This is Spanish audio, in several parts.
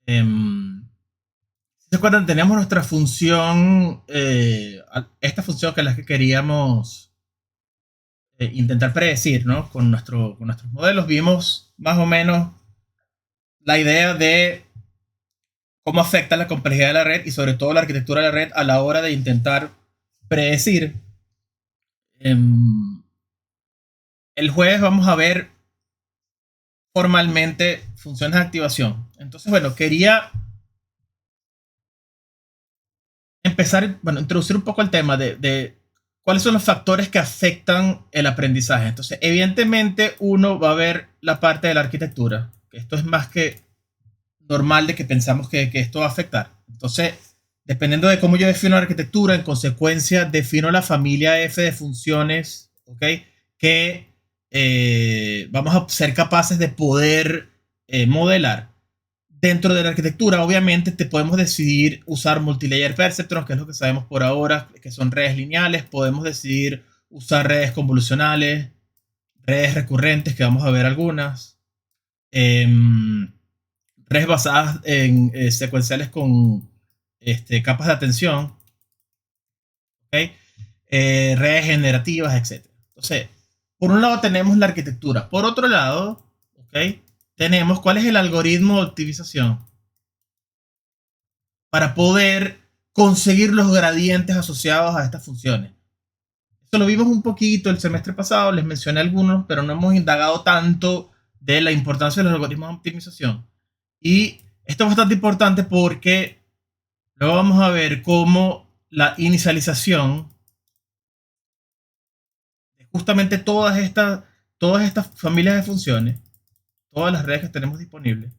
¿Se acuerdan? Teníamos nuestra función, esta función que es la que queríamos intentar predecir, ¿no? Con nuestros modelos vimos más o menos la idea de cómo afecta la complejidad de la red y sobre todo la arquitectura de la red a la hora de intentar predecir. em, el jueves vamos a ver formalmente funciones de activación. Entonces, bueno, quería empezar, bueno, introducir un poco el tema de cuáles son los factores que afectan el aprendizaje. Entonces, evidentemente, uno va a ver la parte de la arquitectura, que esto es más que normal de que pensamos que esto va a afectar. Entonces, dependiendo de cómo yo defino la arquitectura, en consecuencia, defino la familia F de funciones, ¿ok? Que vamos a ser capaces de poder modelar. Dentro de la arquitectura, obviamente, te podemos decidir usar multilayer perceptrons, que es lo que sabemos por ahora, que son redes lineales. Podemos decidir usar redes convolucionales, redes recurrentes, que vamos a ver algunas. Redes basadas en secuenciales con capas de atención. ¿Okay? Redes generativas, etcétera. Entonces, por un lado tenemos la arquitectura. Por otro lado, ¿okay? Tenemos cuál es el algoritmo de optimización para poder conseguir los gradientes asociados a estas funciones. Esto lo vimos un poquito el semestre pasado, les mencioné algunos, pero no hemos indagado tanto de la importancia de los algoritmos de optimización. Y esto es bastante importante porque luego vamos a ver cómo la inicialización de justamente todas estas familias de funciones, todas las redes que tenemos disponibles,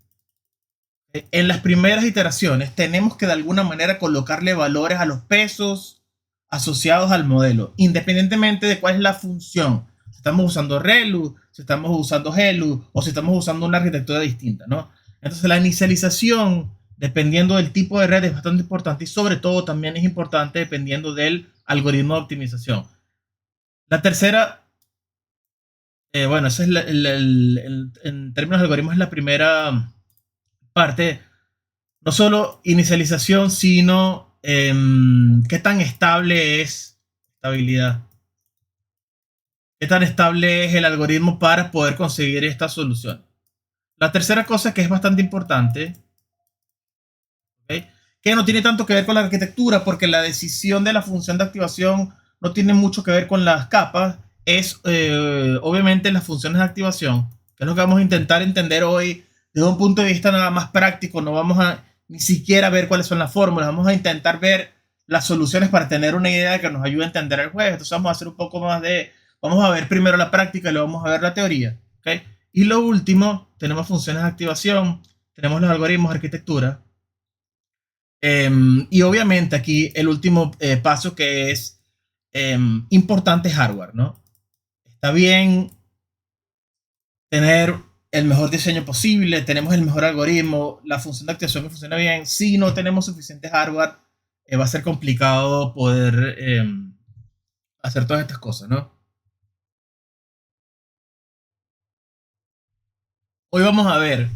en las primeras iteraciones tenemos que de alguna manera colocarle valores a los pesos asociados al modelo, independientemente de cuál es la función. Si estamos usando ReLU, si estamos usando GELU o si estamos usando una arquitectura distinta, ¿no? Entonces la inicialización, dependiendo del tipo de red, es bastante importante y sobre todo también es importante dependiendo del algoritmo de optimización. La tercera, bueno, esa es en términos de algoritmos es la primera parte. No solo inicialización, sino qué tan estable es estabilidad. Qué tan estable es el algoritmo para poder conseguir esta solución. La tercera cosa que es bastante importante, ¿okay? Que no tiene tanto que ver con la arquitectura, porque la decisión de la función de activación no tiene mucho que ver con las capas, es obviamente las funciones de activación, que es lo que vamos a intentar entender hoy desde un punto de vista nada más práctico. No vamos a ni siquiera ver cuáles son las fórmulas, vamos a intentar ver las soluciones para tener una idea que nos ayude a entender el juego. Entonces vamos a hacer un poco más de, vamos a ver primero la práctica y luego vamos a ver la teoría, ¿okay? Y lo último, tenemos funciones de activación, tenemos los algoritmos de arquitectura. Y obviamente aquí el último paso que es importante hardware, ¿no? Está bien tener el mejor diseño posible, tenemos el mejor algoritmo, la función de activación que funciona bien. Si no tenemos suficiente hardware, va a ser complicado poder hacer todas estas cosas, ¿no? Hoy vamos a ver,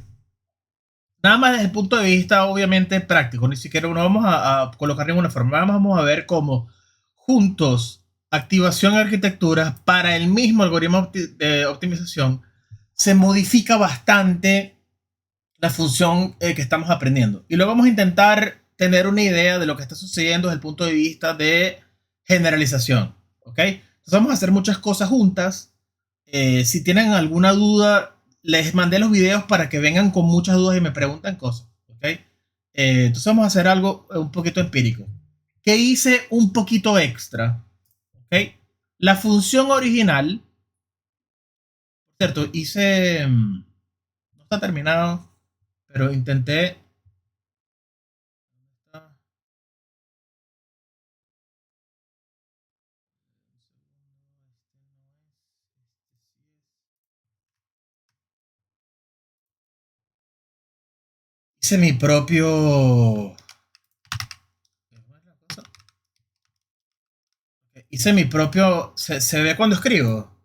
nada más desde el punto de vista obviamente práctico, ni siquiera no vamos a colocar ninguna forma, nada más vamos a ver cómo juntos activación y arquitectura para el mismo algoritmo de optimización se modifica bastante la función que estamos aprendiendo. Y luego vamos a intentar tener una idea de lo que está sucediendo desde el punto de vista de generalización. ¿Ok? Entonces vamos a hacer muchas cosas juntas. Si tienen alguna duda, les mandé los videos para que vengan con muchas dudas y me preguntan cosas. ¿Ok? Entonces vamos a hacer algo un poquito empírico. ¿Qué hice un poquito extra? ¿Ok? La función original, ¿cierto? Hice... no está terminado, pero intenté... Hice mi propio... Hice mi propio... ¿Se ve cuando escribo?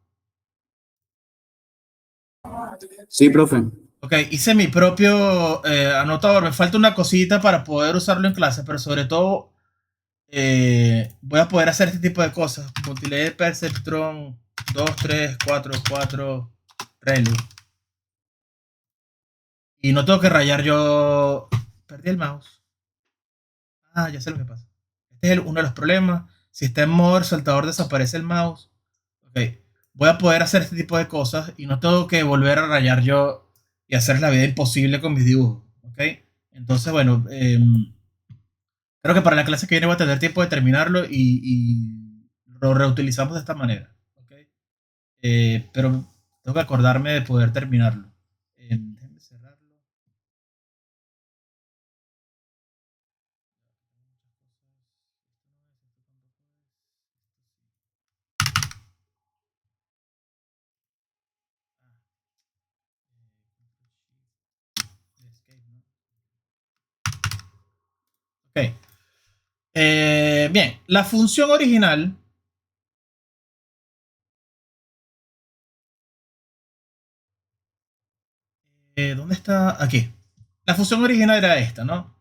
Sí, profe. Ok, hice mi propio anotador. Me falta una cosita para poder usarlo en clase, pero sobre todo voy a poder hacer este tipo de cosas. Multilayer Perceptron 2, 3, 4, 4, Relu. Y no tengo que rayar yo. Perdí el mouse. Ah, ya sé lo que pasa. Este es uno de los problemas. Si está en modo resaltador, desaparece el mouse. Ok, voy a poder hacer este tipo de cosas y no tengo que volver a rayar yo y hacer la vida imposible con mis dibujos. Ok, entonces, bueno, creo que para la clase que viene voy a tener tiempo de terminarlo y lo reutilizamos de esta manera. ¿Ok? Pero tengo que acordarme de poder terminarlo. Déjenme cerrarlo. Ok. Bien, la función original. ¿Dónde está? Aquí. La función original era esta, ¿no?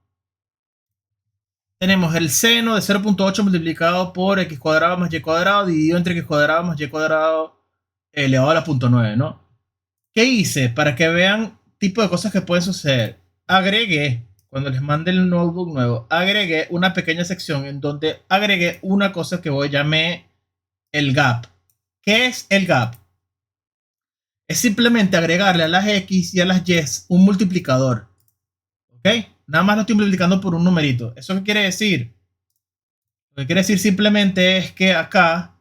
Tenemos el seno de 0.8 multiplicado por x cuadrado más y cuadrado dividido entre x cuadrado más y cuadrado elevado a la punto 9, ¿no? ¿Qué hice? Para que vean tipo de cosas que pueden suceder. Agregué, cuando les mande el notebook nuevo, agregué una pequeña sección en donde agregué una cosa que voy a llamar el gap. ¿Qué es el gap? Es simplemente agregarle a las x y a las y un multiplicador. ¿Ok? Nada más lo estoy multiplicando por un numerito. ¿Eso qué quiere decir? Lo que quiere decir simplemente es que acá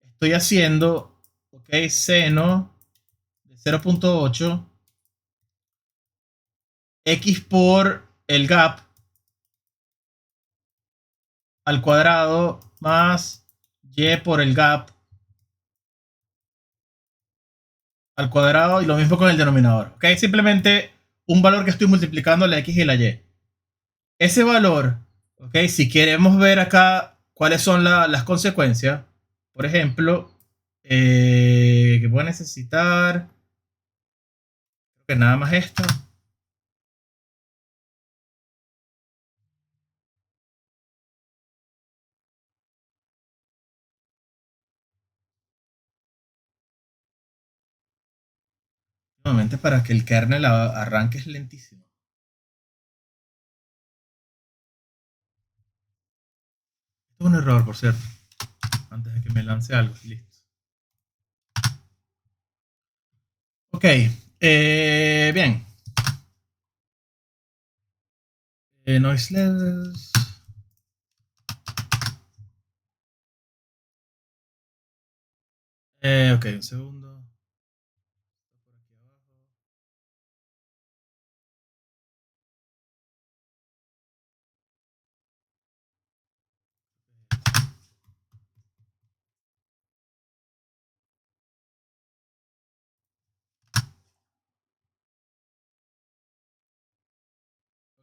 estoy haciendo, ok, seno de 0.8 x por el gap al cuadrado más y por el gap al cuadrado y lo mismo con el denominador. Ok, simplemente un valor que estoy multiplicando la x y la y. Ese valor, ok, si queremos ver acá cuáles son las consecuencias, por ejemplo, que voy a necesitar, creo que nada más esto. Nuevamente para que el kernel arranque es lentísimo. Esto es un error, por cierto. Antes de que me lance algo. Listo. Ok. Bien. Noise levels. Ok, un segundo.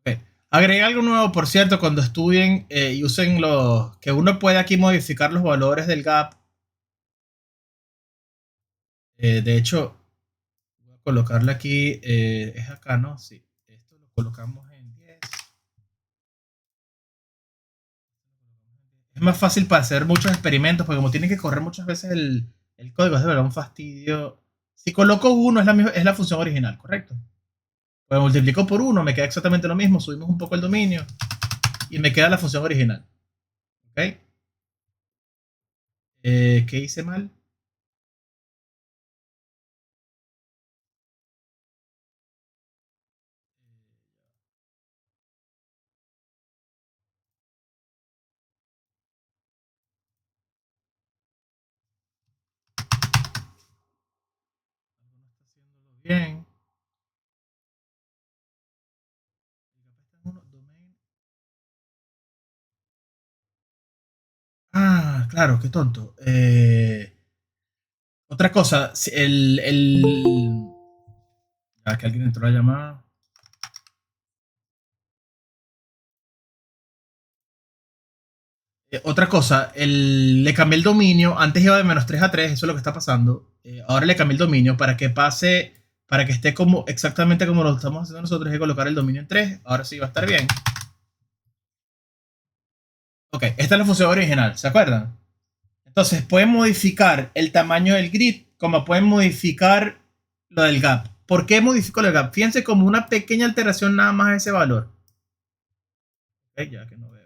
Ok. Agregué algo nuevo, por cierto, cuando estudien y usen los. Que uno puede aquí modificar los valores del gap. De hecho, voy a colocarle aquí. Es acá, ¿no? Sí. Esto lo colocamos en 10. Es más fácil para hacer muchos experimentos, porque como tienen que correr muchas veces el código, es de verdad un fastidio. Si coloco uno, es la función original, ¿correcto? Pues multiplico por uno, me queda exactamente lo mismo, subimos un poco el dominio y me queda la función original. ¿Ok? ¿Qué hice mal? Bien. Ah, claro, qué tonto. Otra cosa, Ya que alguien entró a la llamada. Otra cosa, le cambié el dominio. Antes iba de -3 a 3, eso es lo que está pasando. Ahora le cambié el dominio para que pase para que esté como exactamente como lo estamos haciendo nosotros, hay que colocar el dominio en 3. Ahora sí va a estar bien. Ok, esta es la función original, ¿se acuerdan? Entonces pueden modificar el tamaño del grid, como pueden modificar lo del gap. ¿Por qué modifico el gap? Fíjense como una pequeña alteración nada más a ese valor. Ok, ya que no veo.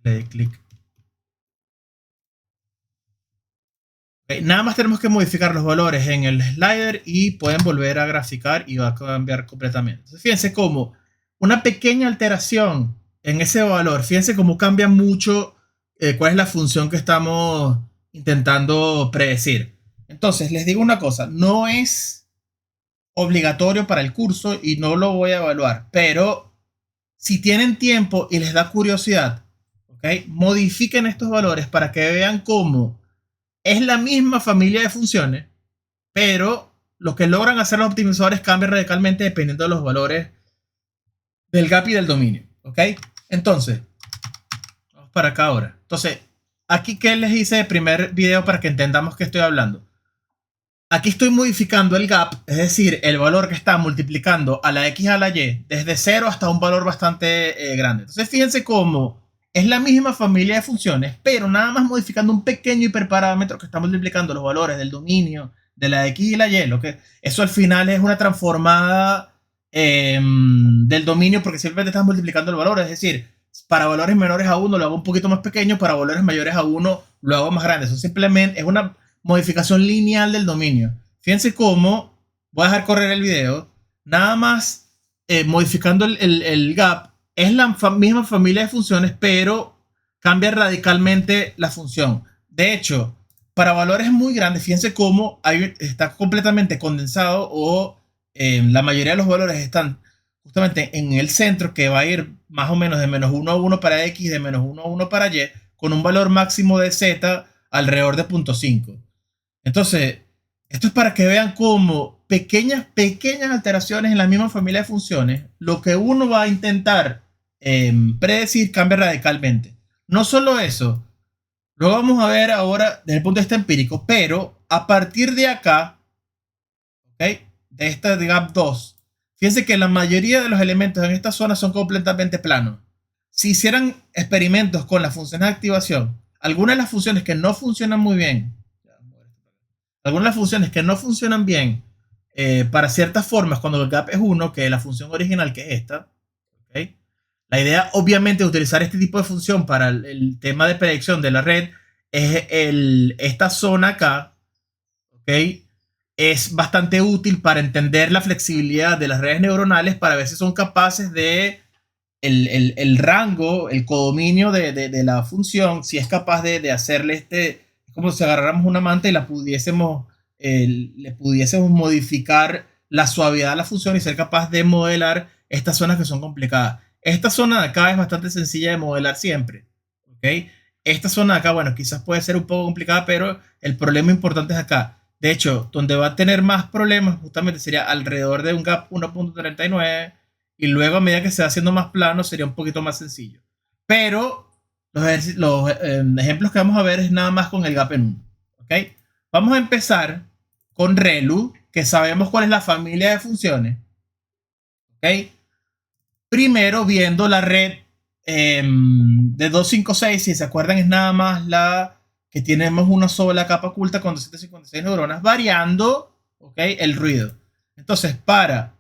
Le doy clic. Okay, nada más tenemos que modificar los valores en el slider y pueden volver a graficar y va a cambiar completamente. Entonces, fíjense cómo una pequeña alteración en ese valor, fíjense cómo cambia mucho cuál es la función que estamos intentando predecir. Entonces, les digo una cosa, no es obligatorio para el curso y no lo voy a evaluar, pero si tienen tiempo y les da curiosidad, ¿okay? Modifiquen estos valores para que vean cómo es la misma familia de funciones, pero lo que logran hacer los optimizadores cambia radicalmente dependiendo de los valores del gap y del dominio. ¿Ok? Entonces, vamos para acá ahora. Entonces, aquí que les hice de primer video para que entendamos qué estoy hablando. Aquí estoy modificando el gap, es decir, el valor que está multiplicando a la x a la y desde 0 hasta un valor bastante grande. Entonces, fíjense cómo es la misma familia de funciones, pero nada más modificando un pequeño hiperparámetro que está multiplicando los valores del dominio de la x y la y. Lo que eso al final es una transformada del dominio porque simplemente estás multiplicando el valor. Es decir, para valores menores a 1 lo hago un poquito más pequeño, para valores mayores a 1 lo hago más grande. Eso simplemente es una modificación lineal del dominio. Fíjense cómo, voy a dejar correr el video, nada más modificando el gap, es la misma familia de funciones, pero cambia radicalmente la función. De hecho, para valores muy grandes, fíjense cómo está completamente condensado o la mayoría de los valores están justamente en el centro, que va a ir más o menos de menos 1 a 1 para x, de menos 1 a 1 para y, con un valor máximo de z alrededor de 0.5. Entonces, esto es para que vean cómo pequeñas alteraciones en la misma familia de funciones, lo que uno va a intentar predecir cambia radicalmente. No solo eso, lo vamos a ver ahora desde el punto de vista empírico, pero a partir de acá, ¿okay? De esta de gap 2, fíjense que la mayoría de los elementos en esta zona son completamente planos. Si hicieran experimentos con las funciones de activación, algunas de las funciones que no funcionan muy bien, algunas de las funciones que no funcionan bien para ciertas formas cuando el gap es 1, que es la función original que es esta, ¿okay? La idea obviamente de utilizar este tipo de función para el tema de predicción de la red es esta zona acá, ¿ok? Es bastante útil para entender la flexibilidad de las redes neuronales para ver si son capaces de el rango, el codominio de la función, si es capaz de hacerle es como si agarráramos una manta y la pudiésemos, le pudiésemos modificar la suavidad de la función y ser capaz de modelar estas zonas que son complicadas. Esta zona de acá es bastante sencilla de modelar siempre, ¿ok? Esta zona de acá, bueno, quizás puede ser un poco complicada, pero el problema importante es acá. De hecho, donde va a tener más problemas justamente sería alrededor de un gap 1.39 y luego a medida que se va haciendo más plano sería un poquito más sencillo. Pero los ejemplos que vamos a ver es nada más con el gap en 1. ¿Okay? Vamos a empezar con ReLU, que sabemos cuál es la familia de funciones. ¿Okay? Primero viendo la red de 256, si se acuerdan es nada más la que tenemos una sola capa oculta con 256 neuronas, variando, ¿okay? El ruido. Entonces, para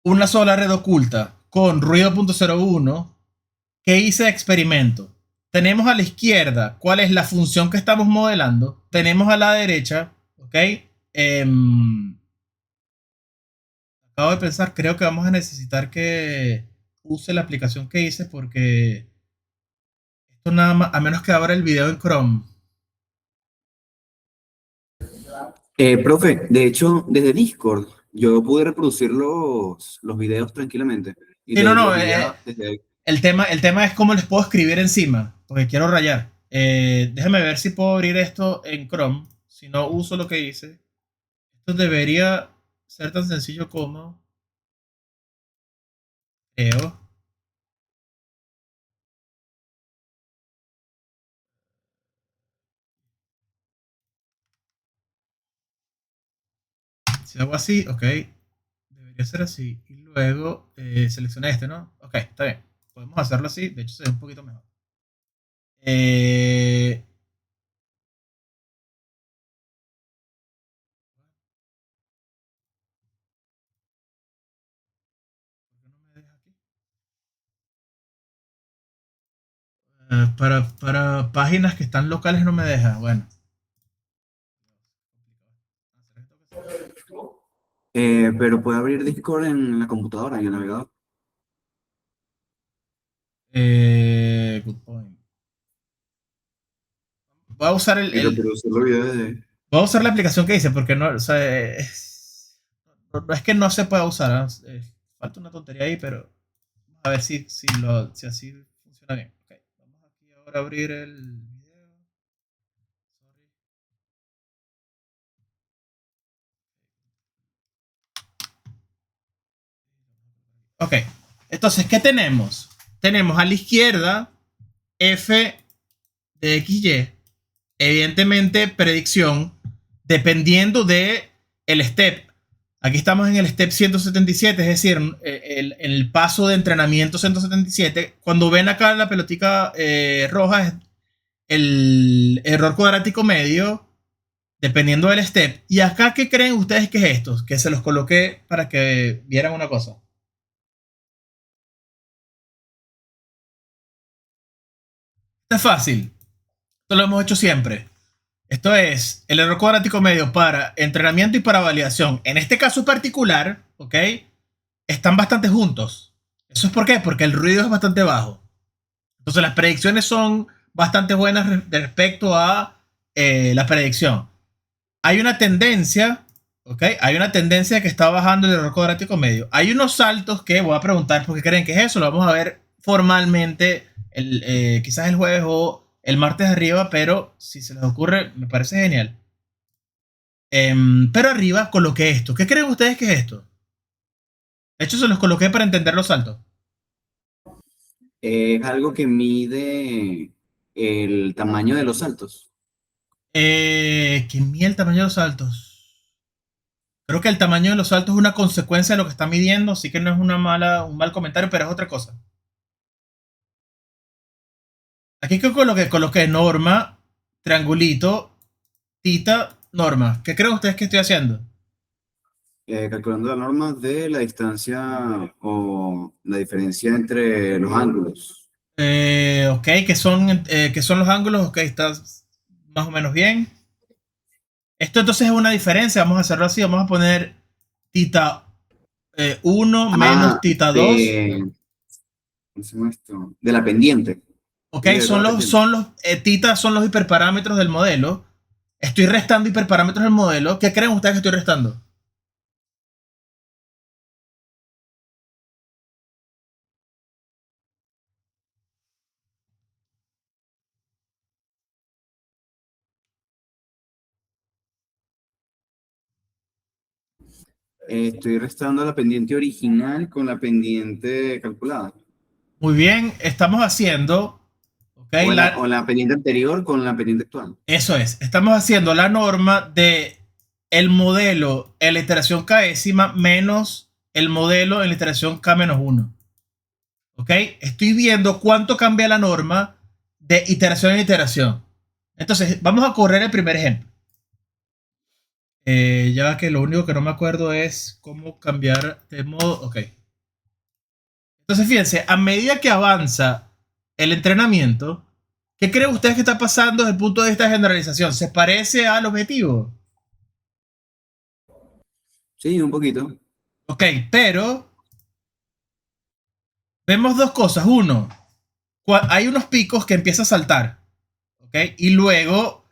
una sola red oculta con ruido 0.01, ¿qué hice de experimento? Tenemos a la izquierda cuál es la función que estamos modelando. Tenemos a la derecha, ¿ok? Acabo de pensar, creo que vamos a necesitar que use la aplicación que hice porque esto nada más, a menos que abra el video en Chrome. Profe, de hecho, desde Discord yo pude reproducir los videos tranquilamente. Y Sí, no, de no, los vi desde ahí. el tema es cómo les puedo escribir encima, porque quiero rayar. Déjame ver si puedo abrir esto en Chrome. Si no uso lo que hice. Esto debería ser tan sencillo como... Creo. Si hago así, ok. Debería ser así. Y luego seleccioné este, ¿no? Ok, está bien. Podemos hacerlo así. De hecho, se ve un poquito mejor. Eh, ¿Por qué no me deja aquí? Para páginas que están locales no me deja. Bueno. Pero puede abrir Discord en la computadora, en el navegador. Good point. Voy a usar Y reproducir los videos de... voy a usar la aplicación que dice, porque no, o sea, no es que no se pueda usar, ¿no? Falta una tontería ahí, pero vamos a ver si así funciona bien. Okay. Vamos aquí ahora a abrir el video. Sorry. Ok, entonces, ¿qué tenemos? Tenemos a la izquierda f de xy, evidentemente predicción, dependiendo de el step. Aquí estamos en el step 177, es decir, el paso de entrenamiento 177. Cuando ven acá la pelotica roja, es el error cuadrático medio, dependiendo del step. ¿Y acá qué creen ustedes que es esto? Que se los coloqué para que vieran una cosa. Esto es fácil. Esto lo hemos hecho siempre. Esto es el error cuadrático medio para entrenamiento y para validación. En este caso particular, ¿ok? Están bastante juntos. ¿Eso es por qué? Porque el ruido es bastante bajo. Entonces las predicciones son bastante buenas respecto a la predicción. Hay una tendencia, ¿ok? Hay una tendencia que está bajando el error cuadrático medio. Hay unos saltos que voy a preguntar por qué creen que es eso. Lo vamos a ver formalmente quizás el jueves o el martes arriba, pero si se les ocurre, me parece genial. Pero arriba coloqué esto. ¿Qué creen ustedes que es esto? De hecho, se los coloqué para entender los saltos. Es algo que mide el tamaño de los saltos. ¿Qué mide el tamaño de los saltos? Creo que el tamaño de los saltos es una consecuencia de lo que está midiendo, así que no es un mal comentario, pero es otra cosa. Aquí que coloqué norma, triangulito, tita, norma. ¿Qué creen ustedes que estoy haciendo? Calculando la norma de la distancia o la diferencia entre los ángulos. Ok, ¿qué son los ángulos? Ok, está más o menos bien. Esto entonces es una diferencia, vamos a hacerlo así, vamos a poner tita 1 menos Ah, tita 2. de, ¿cómo se llama esto? De la pendiente. Ok, Sí, de la pendiente. tita son los hiperparámetros del modelo. Estoy restando hiperparámetros del modelo. ¿Qué creen ustedes que estoy restando? Estoy restando la pendiente original con la pendiente calculada. Muy bien, estamos haciendo, ok, O la pendiente anterior con la pendiente actual. eso es, estamos haciendo la norma de el modelo en la iteración késima menos el modelo en la iteración k-1. Ok, estoy viendo cuánto cambia la norma de iteración en iteración. Entonces, vamos a correr el primer ejemplo. Ya va que lo único que no me acuerdo es cómo cambiar de modo. Ok. Entonces, fíjense, a medida que avanza el entrenamiento, ¿qué creen ustedes que está pasando desde el punto de vista de generalización? ¿Se parece al objetivo? Sí, un poquito. Ok, pero vemos dos cosas. Uno, hay unos picos que empieza a saltar. Ok, y luego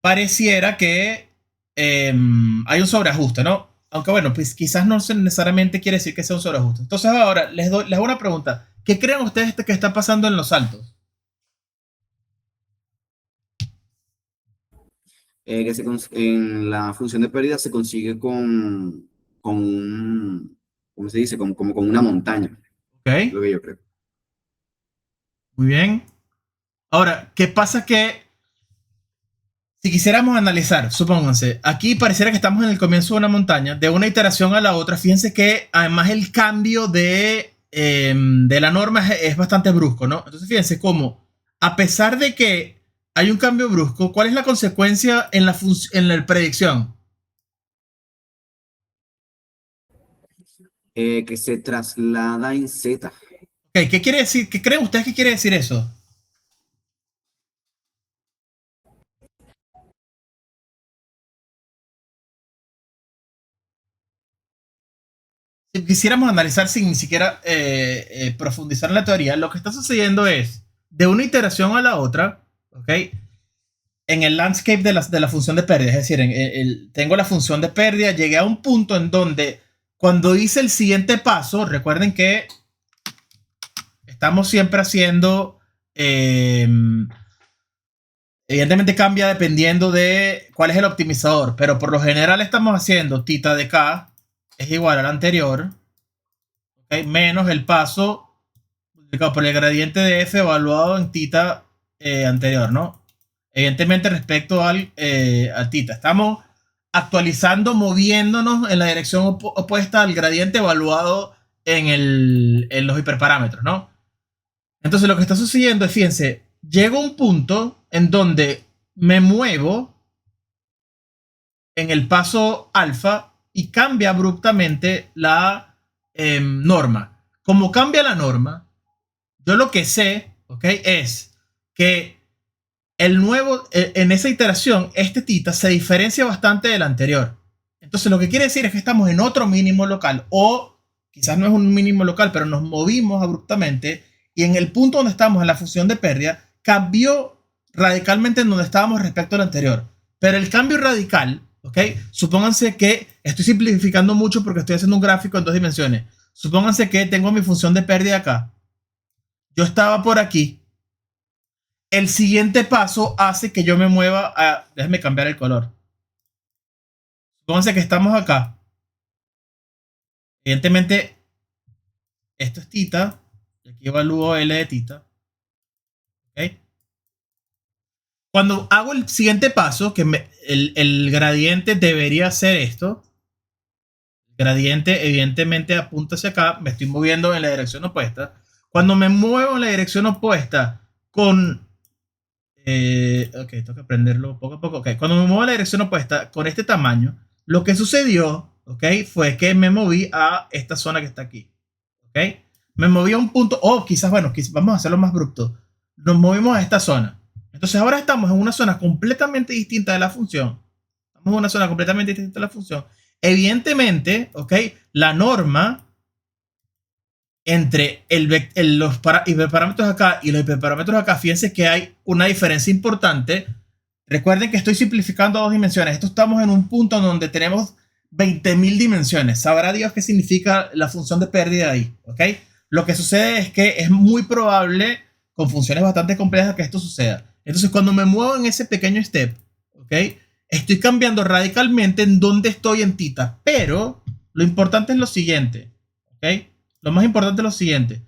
pareciera que hay un sobreajuste, ¿no? Aunque bueno, pues quizás no necesariamente quiere decir que sea un sobreajuste. Entonces ahora les hago una pregunta. ¿Qué creen ustedes que está pasando en los saltos? En la función de pérdida se consigue con ¿cómo se dice? Como con una montaña, ¿Ok? lo que yo creo. Muy bien. Ahora, ¿qué pasa que si quisiéramos analizar, supónganse, aquí pareciera que estamos en el comienzo de una montaña, de una iteración a la otra, fíjense que además el cambio de la norma es bastante brusco, ¿no? Entonces fíjense cómo, a pesar de que hay un cambio brusco, ¿cuál es la consecuencia en la predicción? Que se traslada en Z. Okay, ¿qué quiere decir? ¿Qué creen ustedes que quiere decir eso? Si quisiéramos analizar sin ni siquiera profundizar en la teoría, lo que está sucediendo es, de una iteración a la otra, ¿ok? En el landscape de la función de pérdida, es decir, tengo la función de pérdida, llegué a un punto en donde cuando hice el siguiente paso, recuerden que estamos siempre haciendo, evidentemente cambia dependiendo de cuál es el optimizador, pero por lo general estamos haciendo tita de k es igual al anterior, ¿okay? Menos el paso multiplicado por el gradiente de f evaluado en tita anterior, ¿no? Evidentemente respecto al tita. Estamos actualizando, moviéndonos en la dirección opuesta al gradiente evaluado en los hiperparámetros, ¿no? Entonces lo que está sucediendo es, fíjense, llego a un punto en donde me muevo en el paso alfa y cambia abruptamente la norma. Como cambia la norma, yo lo que sé, ¿ok? Es que en esa iteración, este tita se diferencia bastante del anterior. Entonces lo que quiere decir es que estamos en otro mínimo local, o quizás no es un mínimo local, pero nos movimos abruptamente y en el punto donde estamos en la función de pérdida cambió radicalmente en donde estábamos respecto al anterior. Pero el cambio radical, ¿ok? Supónganse que estoy simplificando mucho porque estoy haciendo un gráfico en dos dimensiones. Supónganse que tengo mi función de pérdida acá. Yo estaba por aquí. El siguiente paso hace que yo me mueva a... Déjame cambiar el color. Supónganse que estamos acá. Evidentemente, esto es tita. Y aquí evalúo L de tita. ¿Ok? Cuando hago el siguiente paso, el gradiente debería ser esto. El gradiente evidentemente apunta hacia acá. Me estoy moviendo en la dirección opuesta. Cuando me muevo en la dirección opuesta con... ok, tengo que aprenderlo poco a poco. Okay. Cuando me muevo en la dirección opuesta con este tamaño, lo que sucedió, ok, fue que me moví a esta zona que está aquí. Ok, me moví a un punto, quizás, bueno, vamos a hacerlo más abrupto. Nos movimos a esta zona. Entonces ahora estamos en una zona completamente distinta de la función. Estamos en una zona completamente distinta de la función. Evidentemente, ok, la norma entre los hiperparámetros acá y los hiperparámetros acá, fíjense que hay una diferencia importante. Recuerden que estoy simplificando a dos dimensiones. Esto estamos en un punto en donde tenemos 20.000 dimensiones. Sabrá Dios qué significa la función de pérdida ahí, ¿ok? Lo que sucede es que es muy probable, con funciones bastante complejas, que esto suceda. Entonces, cuando me muevo en ese pequeño step, ¿ok? Estoy cambiando radicalmente en dónde estoy en tita. Pero lo importante es lo siguiente, ¿ok? Lo más importante es lo siguiente.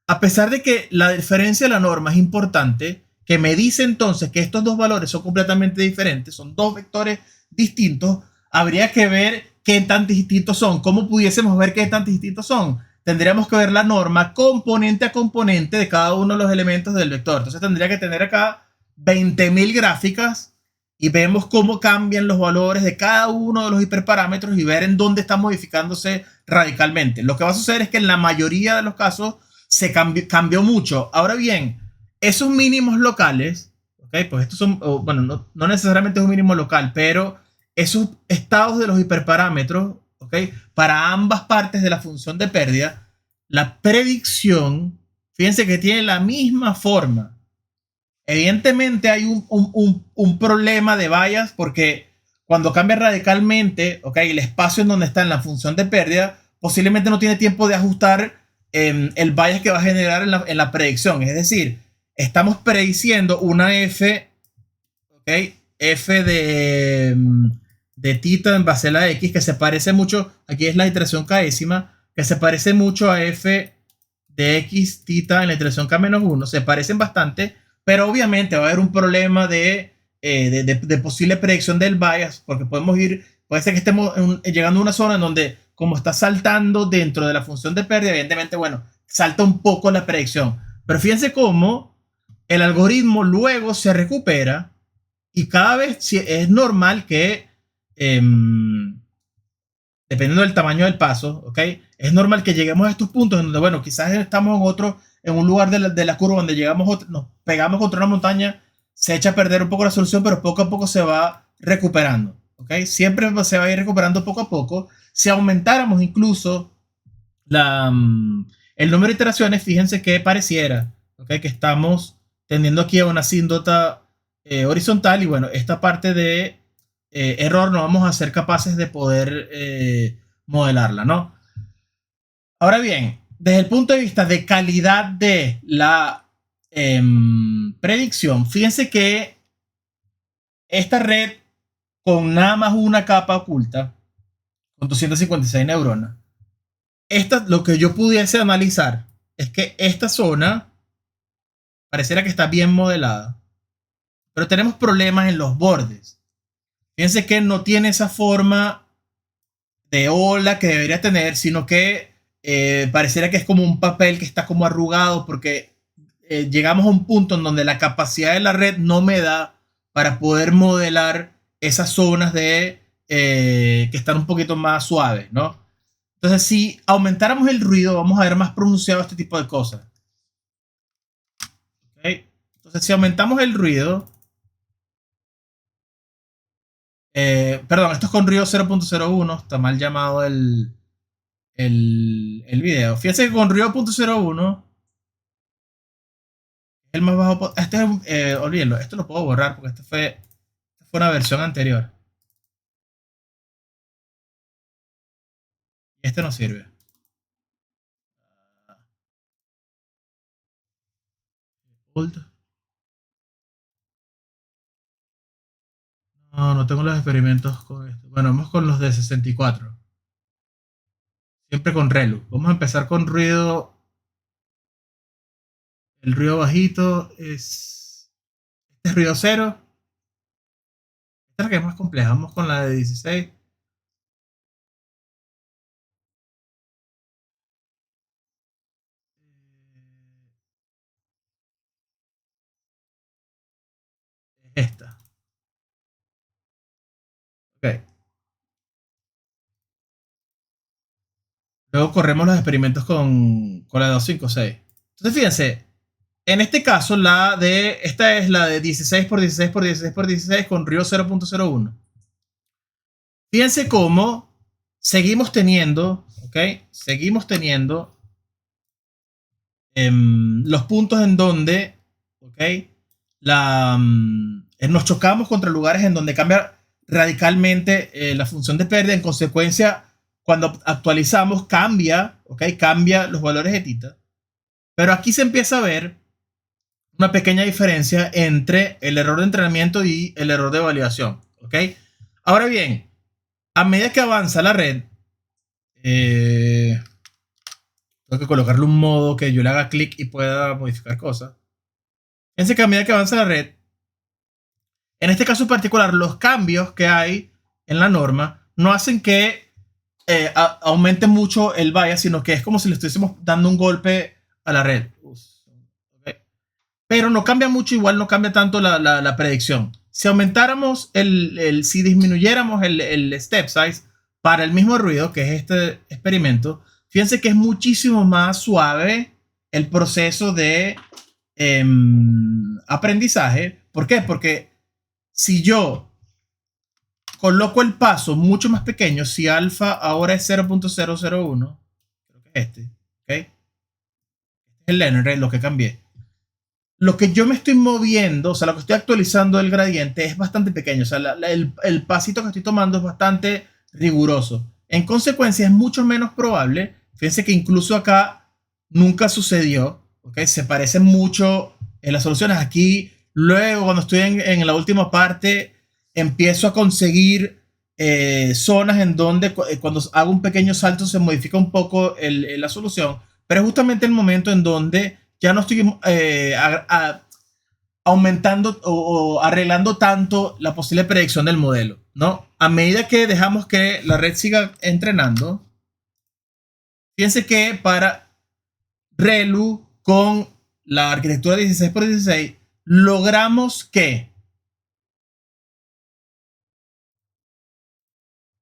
A pesar de que la diferencia de la norma es importante, que me dice entonces que estos dos valores son completamente diferentes, son dos vectores distintos, habría que ver qué tan distintos son. ¿Cómo pudiésemos ver qué tan distintos son? Tendríamos que ver la norma componente a componente de cada uno de los elementos del vector. Entonces tendría que tener acá 20.000 gráficas y vemos cómo cambian los valores de cada uno de los hiperparámetros y ver en dónde están modificándose radicalmente. Lo que va a suceder es que en la mayoría de los casos se cambió mucho. Ahora bien, esos mínimos locales, ¿ok? Pues estos son, bueno, no necesariamente es un mínimo local, pero esos estados de los hiperparámetros, ¿ok? Para ambas partes de la función de pérdida, la predicción, fíjense que tiene la misma forma. Evidentemente hay un problema de bias porque cuando cambia radicalmente, ¿ok? El espacio en donde está en la función de pérdida posiblemente no tiene tiempo de ajustar el bias que va a generar en la predicción. Es decir, estamos prediciendo una F, ¿ok? F de tita en base a la X, que se parece mucho, aquí es la iteración késima, que se parece mucho a F de X tita en la iteración K-1, se parecen bastante, pero obviamente va a haber un problema de posible predicción del bias, porque puede ser que estemos llegando a una zona en donde, como está saltando dentro de la función de pérdida, evidentemente, bueno, salta un poco la predicción. Pero fíjense cómo el algoritmo luego se recupera y cada vez es normal que, dependiendo del tamaño del paso, ¿ok? Es normal que lleguemos a estos puntos en donde, bueno, quizás estamos en un lugar de la curva donde nos pegamos contra una montaña, se echa a perder un poco la solución, pero poco a poco se va recuperando, ¿ok? Siempre se va a ir recuperando poco a poco. Si aumentáramos incluso el número de iteraciones, fíjense que pareciera, ¿ok? Que estamos tendiendo aquí a una asíntota horizontal y bueno, esta parte de error no vamos a ser capaces de poder modelarla, ¿no? Ahora bien, desde el punto de vista de calidad de la predicción, fíjense que esta red con nada más una capa oculta, con 256 neuronas, lo que yo pudiese analizar es que esta zona pareciera que está bien modelada, pero tenemos problemas en los bordes. Fíjense que no tiene esa forma de ola que debería tener, sino que pareciera que es como un papel que está como arrugado porque llegamos a un punto en donde la capacidad de la red no me da para poder modelar esas zonas que están un poquito más suaves, ¿no? Entonces, si aumentáramos el ruido, vamos a ver más pronunciado este tipo de cosas. ¿Okay? Entonces, si aumentamos el ruido, perdón, esto es con ruido 0.01, está mal llamado el video. Fíjense que con ruido 0.01 el más bajo. Olvídenlo, esto lo puedo borrar porque esta fue una versión anterior. Y este no sirve. Old. No, no tengo los experimentos con esto. Bueno, vamos con los de 64. Siempre con Relu. Vamos a empezar con ruido. El ruido bajito es. Este es ruido 0. Esta es la que es más compleja. Vamos con la de 16. Esta. Ok. Luego corremos los experimentos con la de 256. Entonces, fíjense. En este caso, esta es la de 16 por 16 por 16 por 16 con ruido 0.01. Fíjense cómo seguimos teniendo, ¿ok? Seguimos teniendo los puntos en donde, ¿ok? Nos chocamos contra lugares en donde cambia radicalmente la función de pérdida. En consecuencia, cuando actualizamos, cambia, ¿ok? Cambia los valores de tita. Pero aquí se empieza a ver una pequeña diferencia entre el error de entrenamiento y el error de validación, ¿ok? Ahora bien, a medida que avanza la red, tengo que colocarle un modo que yo le haga clic y pueda modificar cosas. Fíjense que a medida que avanza la red, en este caso en particular, los cambios que hay en la norma no hacen que aumente mucho el bias, sino que es como si le estuviésemos dando un golpe a la red. ¿Okay? Pero no cambia mucho, igual no cambia tanto la predicción. Si aumentáramos si disminuyéramos el step size para el mismo ruido, que es este experimento, fíjense que es muchísimo más suave el proceso de aprendizaje. ¿Por qué? Porque si yo coloco el paso mucho más pequeño, si alfa ahora es 0.001, creo que es ¿ok? Este es el learning rate, lo que cambié. Lo que yo me estoy moviendo, o sea, lo que estoy actualizando del gradiente es bastante pequeño, o sea, el pasito que estoy tomando es bastante riguroso. En consecuencia, es mucho menos probable, fíjense que incluso acá nunca sucedió, ¿ok? Se parecen mucho en las soluciones. Aquí, luego, cuando estoy en la última parte, empiezo a conseguir zonas en donde cuando hago un pequeño salto se modifica un poco la solución, pero es justamente el momento en donde ya no estoy aumentando o arreglando tanto la posible predicción del modelo, ¿no? A medida que dejamos que la red siga entrenando, fíjense que para ReLU con la arquitectura 16x16 logramos que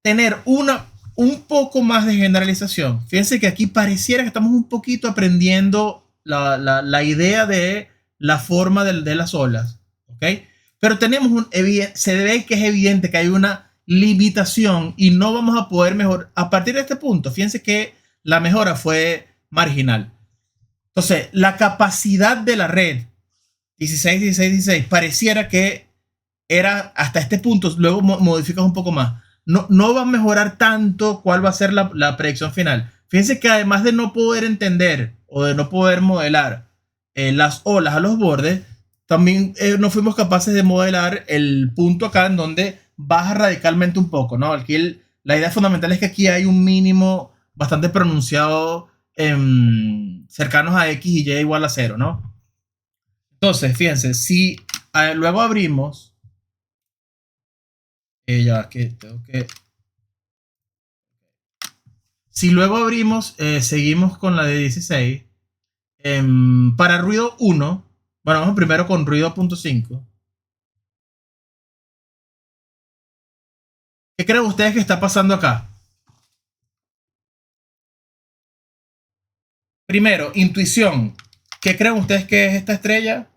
tener un poco más de generalización. Fíjense que aquí pareciera que estamos un poquito aprendiendo la idea de la forma de las olas, ¿ok? Pero se ve que es evidente que hay una limitación y no vamos a poder mejorar. A partir de este punto, fíjense que la mejora fue marginal. Entonces, la capacidad de la red 16, 16, 16 pareciera que era hasta este punto, luego modificas un poco más. No va a mejorar tanto cuál va a ser la predicción final. Fíjense que además de no poder entender o de no poder modelar las olas a los bordes, también no fuimos capaces de modelar el punto acá en donde baja radicalmente un poco, ¿no? Aquí la idea fundamental es que aquí hay un mínimo bastante pronunciado cercanos a x y y igual a 0, ¿no? Entonces, fíjense, si luego abrimos ya que tengo que. Si luego abrimos, seguimos con la de 16. Para ruido 1, bueno, vamos primero con ruido 0.5. ¿Qué creen ustedes que está pasando acá? Primero, intuición. ¿Qué creen ustedes que es esta estrella?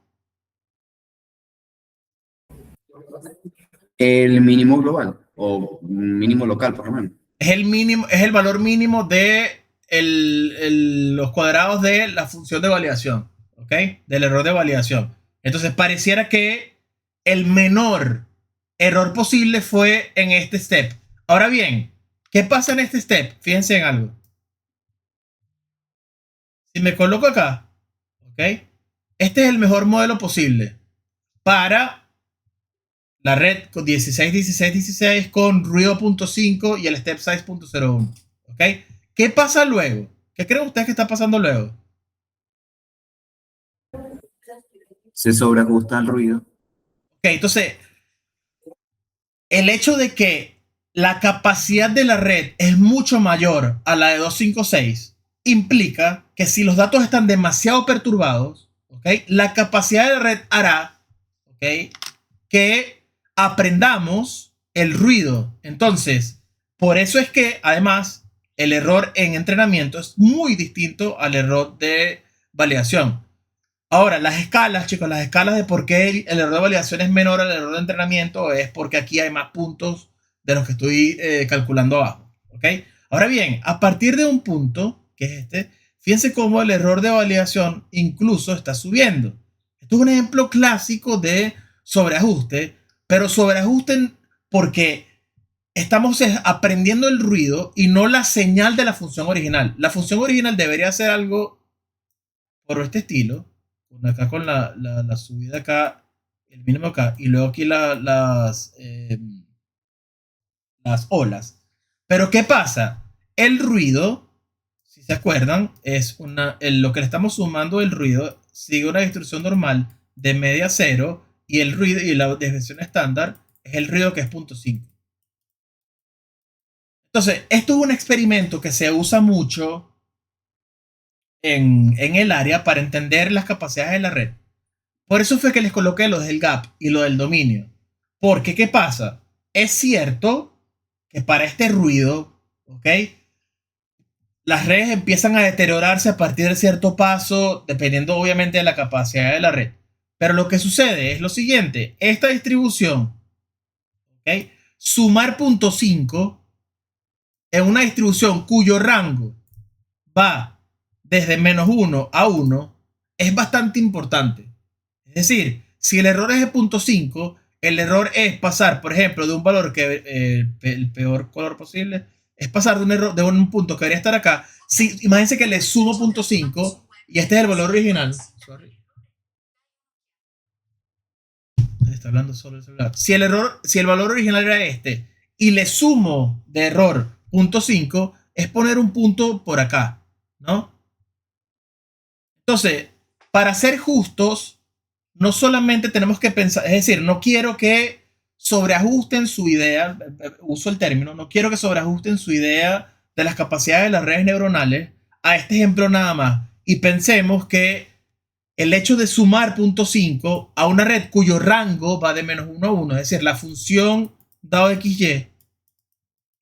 El mínimo global o mínimo local, por lo menos. Es el mínimo, es el valor mínimo de los cuadrados de la función de validación, ¿ok? Del error de validación. Entonces pareciera que el menor error posible fue en este step. Ahora bien, ¿qué pasa en este step? Fíjense en algo. Si me coloco acá, ¿ok? Este es el mejor modelo posible para la red con 16, 16, 16 con ruido 0.5 y el step size 0.01. ¿Ok? ¿Qué pasa luego? ¿Qué creen ustedes que está pasando luego? Se sobreajusta el ruido. Ok, entonces, el hecho de que la capacidad de la red es mucho mayor a la de 256 implica que si los datos están demasiado perturbados, ¿ok? La capacidad de la red hará, ¿ok?, que aprendamos el ruido. Entonces, por eso es que además el error en entrenamiento es muy distinto al error de validación. Ahora, las escalas, chicos, las escalas de por qué el error de validación es menor al error de entrenamiento es porque aquí hay más puntos de los que estoy calculando abajo. ¿Ok? Ahora bien, a partir de un punto, que es este, fíjense cómo el error de validación incluso está subiendo. Esto es un ejemplo clásico de sobreajuste, pero sobreajuste porque estamos aprendiendo el ruido y no la señal de la función original. La función original debería ser algo por este estilo, acá con la subida acá, el mínimo acá, y luego aquí las olas. Pero ¿qué pasa? El ruido, si se acuerdan, es lo que le estamos sumando el ruido sigue una distribución normal de media cero y el ruido y la desviación estándar es el ruido que es 0.5. Entonces, esto es un experimento que se usa mucho en el área para entender las capacidades de la red. Por eso fue que les coloqué lo del gap y lo del dominio. Porque, ¿qué pasa? Es cierto que para este ruido, ¿ok?, las redes empiezan a deteriorarse a partir de cierto paso, dependiendo obviamente de la capacidad de la red. Pero lo que sucede es lo siguiente. Esta distribución, ¿ok?, sumar 0.5 en una distribución cuyo rango va desde -1 a 1 es bastante importante. Es decir, si el error es de 0.5, el error es pasar, por ejemplo, de un valor que el peor color posible, es pasar de un error, de un punto que debería estar acá. Si, imagínense que le sumo 0.5 y este es el valor original. Sorry. Está hablando solo el celular. Si el valor original era este y le sumo de error 0.5, es poner un punto por acá, ¿no? Entonces, para ser justos, no solamente tenemos que pensar, es decir, no quiero que sobreajusten su idea, uso el término, no quiero que sobreajusten su idea de las capacidades de las redes neuronales a este ejemplo nada más. Y pensemos que el hecho de sumar 0.5 a una red cuyo rango va de menos 1 a 1, es decir, la función dado XY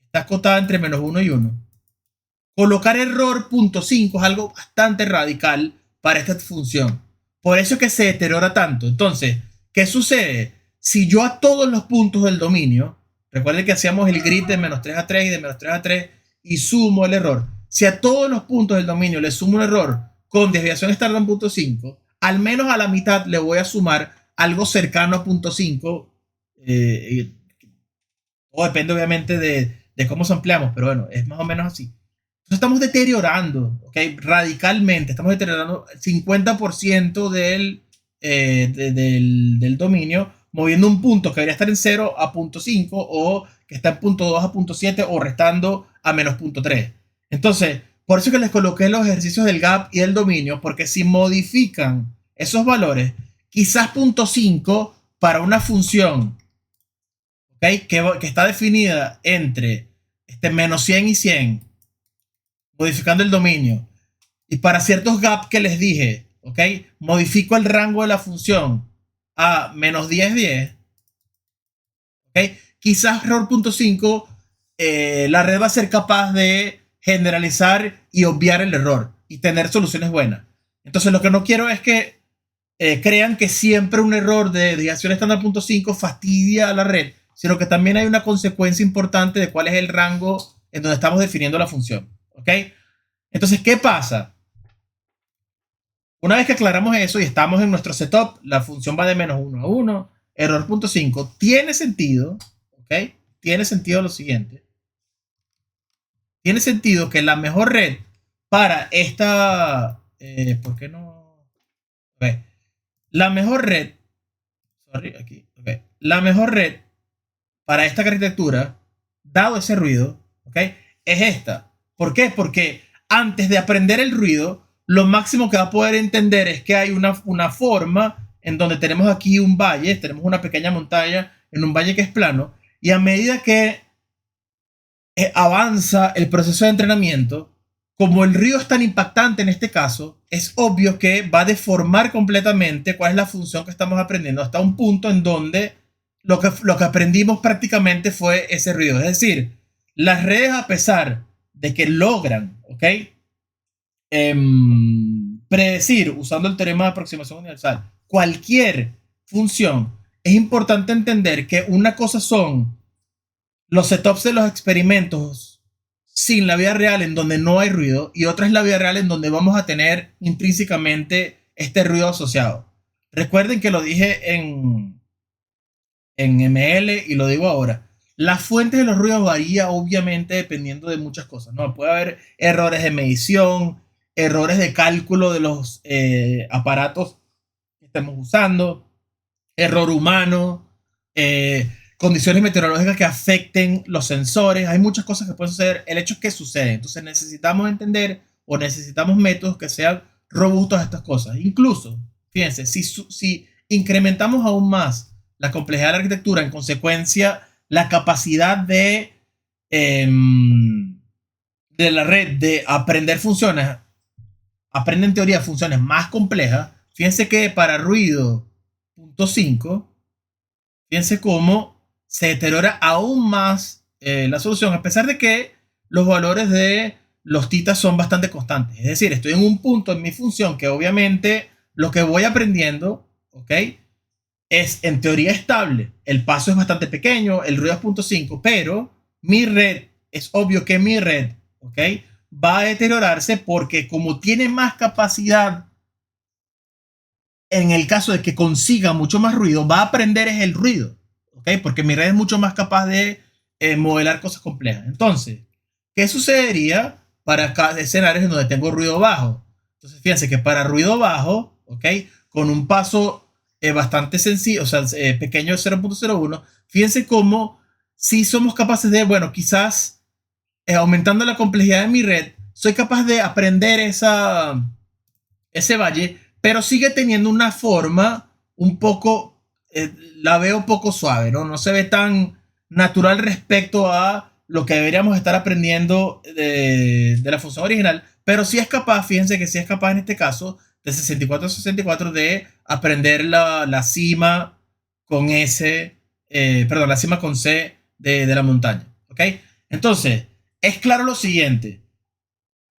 está acotada entre menos 1 y 1. Colocar error 0.5 es algo bastante radical para esta función. Por eso es que se deteriora tanto. Entonces, ¿qué sucede? Si yo a todos los puntos del dominio, recuerden que hacíamos el grid de menos 3 a 3 y de menos 3 a 3 y sumo el error. Si a todos los puntos del dominio le sumo un error con desviación estándar en 0.5, al menos a la mitad le voy a sumar algo cercano a 0.5. O depende obviamente de cómo se ampliamos, pero bueno, es más o menos así. Entonces estamos deteriorando, ¿ok? Radicalmente, estamos deteriorando el 50% del dominio, moviendo un punto que debería estar en 0 a 0.5 o que está en 0.2 a 0.7 o restando a menos 0.3. Entonces, por eso que les coloqué los ejercicios del gap y del dominio, porque si modifican esos valores, quizás 0.5 para una función, ¿okay? que está definida entre menos 100 y 100, modificando el dominio. Y para ciertos gaps que les dije, ¿ok? Modifico el rango de la función a menos 10, 10. ¿Ok? Quizás error 0.5, la red va a ser capaz de generalizar y obviar el error y tener soluciones buenas. Entonces lo que no quiero es que crean que siempre un error de desviación estándar 0.5 fastidia a la red, sino que también hay una consecuencia importante de cuál es el rango en donde estamos definiendo la función. ¿Ok? Entonces, ¿qué pasa? Una vez que aclaramos eso y estamos en nuestro setup, la función va de menos 1 a 1, error 0.5, tiene sentido, ¿ok? Tiene sentido lo siguiente. Tiene sentido que la mejor red para esta... ¿por qué no? Okay. La mejor red... Sorry, aquí. Okay. La mejor red para esta arquitectura, dado ese ruido, ¿ok? Es esta. ¿Por qué? Porque antes de aprender el ruido, lo máximo que va a poder entender es que hay una forma en donde tenemos aquí un valle, tenemos una pequeña montaña en un valle que es plano, y a medida que avanza el proceso de entrenamiento, como el ruido es tan impactante en este caso, es obvio que va a deformar completamente cuál es la función que estamos aprendiendo hasta un punto en donde lo que aprendimos prácticamente fue ese ruido. Es decir, las redes, a pesar de que logran, ¿ok? Predecir, usando el teorema de aproximación universal, cualquier función, es importante entender que una cosa son los setups de los experimentos sin la vida real en donde no hay ruido y otra es la vida real en donde vamos a tener intrínsecamente este ruido asociado. Recuerden que lo dije en ML y lo digo ahora. Las fuentes de los ruidos varía obviamente dependiendo de muchas cosas, ¿no? Puede haber errores de medición, errores de cálculo de los aparatos que estemos usando, error humano, condiciones meteorológicas que afecten los sensores. Hay muchas cosas que pueden suceder. El hecho es que sucede. Entonces necesitamos entender o necesitamos métodos que sean robustos a estas cosas. Incluso, fíjense, si incrementamos aún más la complejidad de la arquitectura, en consecuencia, la capacidad de la red de aprender funciones, aprende en teoría funciones más complejas. Fíjense que para ruido 0.5, fíjense cómo se deteriora aún más la solución, a pesar de que los valores de los titas son bastante constantes. Es decir, estoy en un punto en mi función que obviamente lo que voy aprendiendo, ¿ok? Es en teoría estable. El paso es bastante pequeño, el ruido es 0.5, pero mi red, es obvio que mi red, ¿ok? Va a deteriorarse porque como tiene más capacidad, en el caso de que consiga mucho más ruido, va a aprender es el ruido, ¿ok? Porque mi red es mucho más capaz de modelar cosas complejas. Entonces, ¿Qué sucedería para escenarios en donde tengo ruido bajo? Entonces, fíjense que para ruido bajo, ¿ok? Con un paso bastante sencillo, o sea, pequeño de 0.01, fíjense cómo si somos capaces de, bueno, quizás aumentando la complejidad de mi red, soy capaz de aprender ese valle, pero sigue teniendo una forma un poco, la veo un poco suave, ¿no? No se ve tan natural respecto a lo que deberíamos estar aprendiendo de la función original, pero sí es capaz, fíjense que sí es capaz en este caso, de 64 a 64, de aprender la cima con S, perdón, la cima con C de la montaña, ¿ok? Entonces, es claro lo siguiente,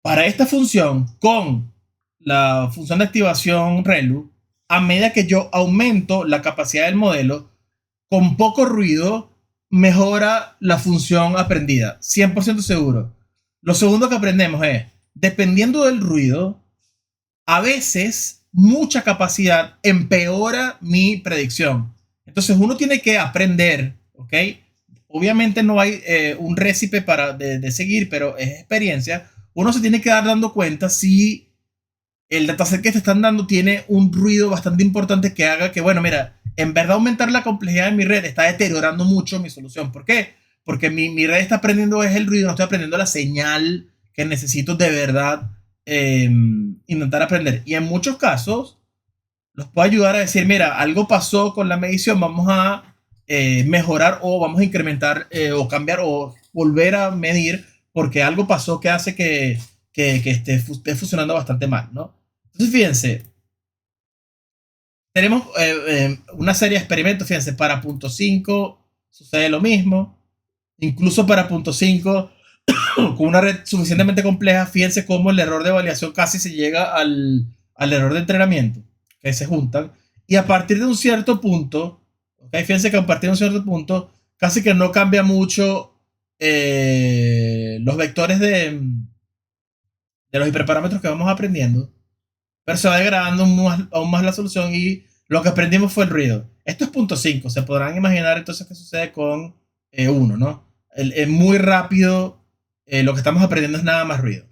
para esta función, con la función de activación ReLU, a medida que yo aumento la capacidad del modelo, con poco ruido, mejora la función aprendida. 100% seguro. Lo segundo que aprendemos es, dependiendo del ruido, a veces mucha capacidad empeora mi predicción. Entonces uno tiene que aprender, ¿ok? Obviamente no hay un récipe de seguir, pero es experiencia. Uno se tiene que dar dando cuenta si el dataset que te están dando tiene un ruido bastante importante que haga que, bueno, mira, en verdad aumentar la complejidad de mi red está deteriorando mucho mi solución. ¿Por qué? Porque mi red está aprendiendo es el ruido, no estoy aprendiendo la señal que necesito de verdad intentar aprender. Y en muchos casos los puede ayudar a decir, mira, algo pasó con la medición, vamos a mejorar o vamos a incrementar o cambiar o volver a medir porque algo pasó que hace que esté funcionando bastante mal, ¿no? Entonces, fíjense, tenemos una serie de experimentos, fíjense, para punto 5 sucede lo mismo, incluso para punto 5 con una red suficientemente compleja, fíjense cómo el error de validación casi se llega al error de entrenamiento, que se juntan, y a partir de un cierto punto, ¿okay? Fíjense que a partir de un cierto punto, casi que no cambia mucho los vectores de los hiperparámetros que vamos aprendiendo, pero se va degradando aún más la solución y lo que aprendimos fue el ruido. Esto es punto 5. Se podrán imaginar entonces qué sucede con 1, ¿no? Muy rápido, lo que estamos aprendiendo es nada más ruido.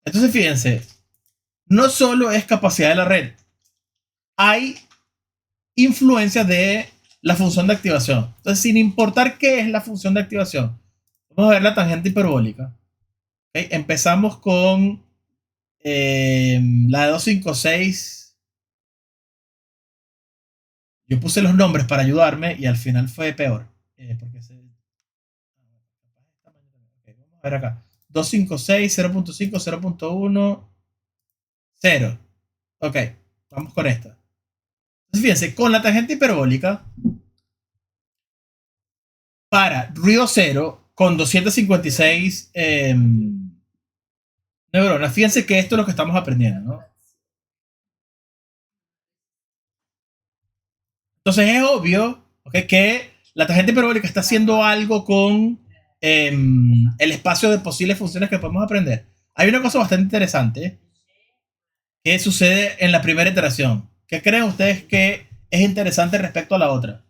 Entonces fíjense, no solo es capacidad de la red, hay influencia de la función de activación. Entonces, sin importar qué es la función de activación, vamos a ver la tangente hiperbólica. ¿Okay? Empezamos con la de 256. Yo puse los nombres para ayudarme y al final fue peor. Porque okay, vamos a ver acá. 256, 0.5, 0.1, 0. Ok, vamos con esta. Entonces, fíjense, con la tangente hiperbólica, para ruido 0, con 256 neuronas, fíjense que esto es lo que estamos aprendiendo, ¿no? Entonces es obvio, ¿okay? Que la tangente hiperbólica está haciendo algo con el espacio de posibles funciones que podemos aprender. Hay una cosa bastante interesante que sucede en la primera iteración. ¿Qué creen ustedes que es interesante respecto a la otra?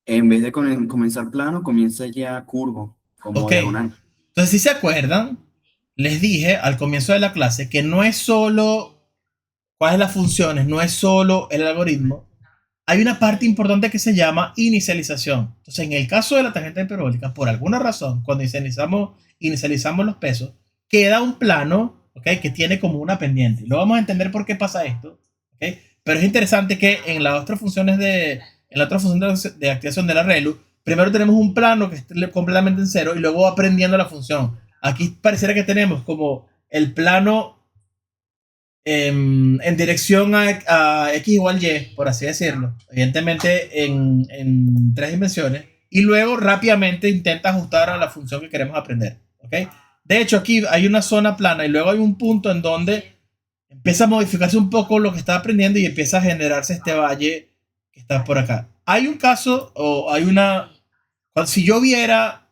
En vez de comenzar plano, comienza ya curvo, como Ok, diagonal. entonces si se acuerdan, les dije al comienzo de la clase que no es solo cuáles las funciones, no es solo el algoritmo, hay una parte importante que se llama inicialización. Entonces, en el caso de la tangente hiperbólica, por alguna razón, cuando inicializamos los pesos, queda un plano, ¿okay? Que tiene como una pendiente. Lo vamos a entender por qué pasa esto, ¿okay? Pero es interesante que en las otras funciones en la otra función de activación de la ReLU, primero tenemos un plano que esté completamente en cero y luego aprendiendo la función. Aquí pareciera que tenemos como el plano en dirección a X igual Y, por así decirlo, evidentemente en tres dimensiones, y luego rápidamente intenta ajustar a la función que queremos aprender. ¿Okay? De hecho, aquí hay una zona plana y luego hay un punto en donde empieza a modificarse un poco lo que está aprendiendo y empieza a generarse este valle que está por acá. Hay un caso, o hay una... Si yo viera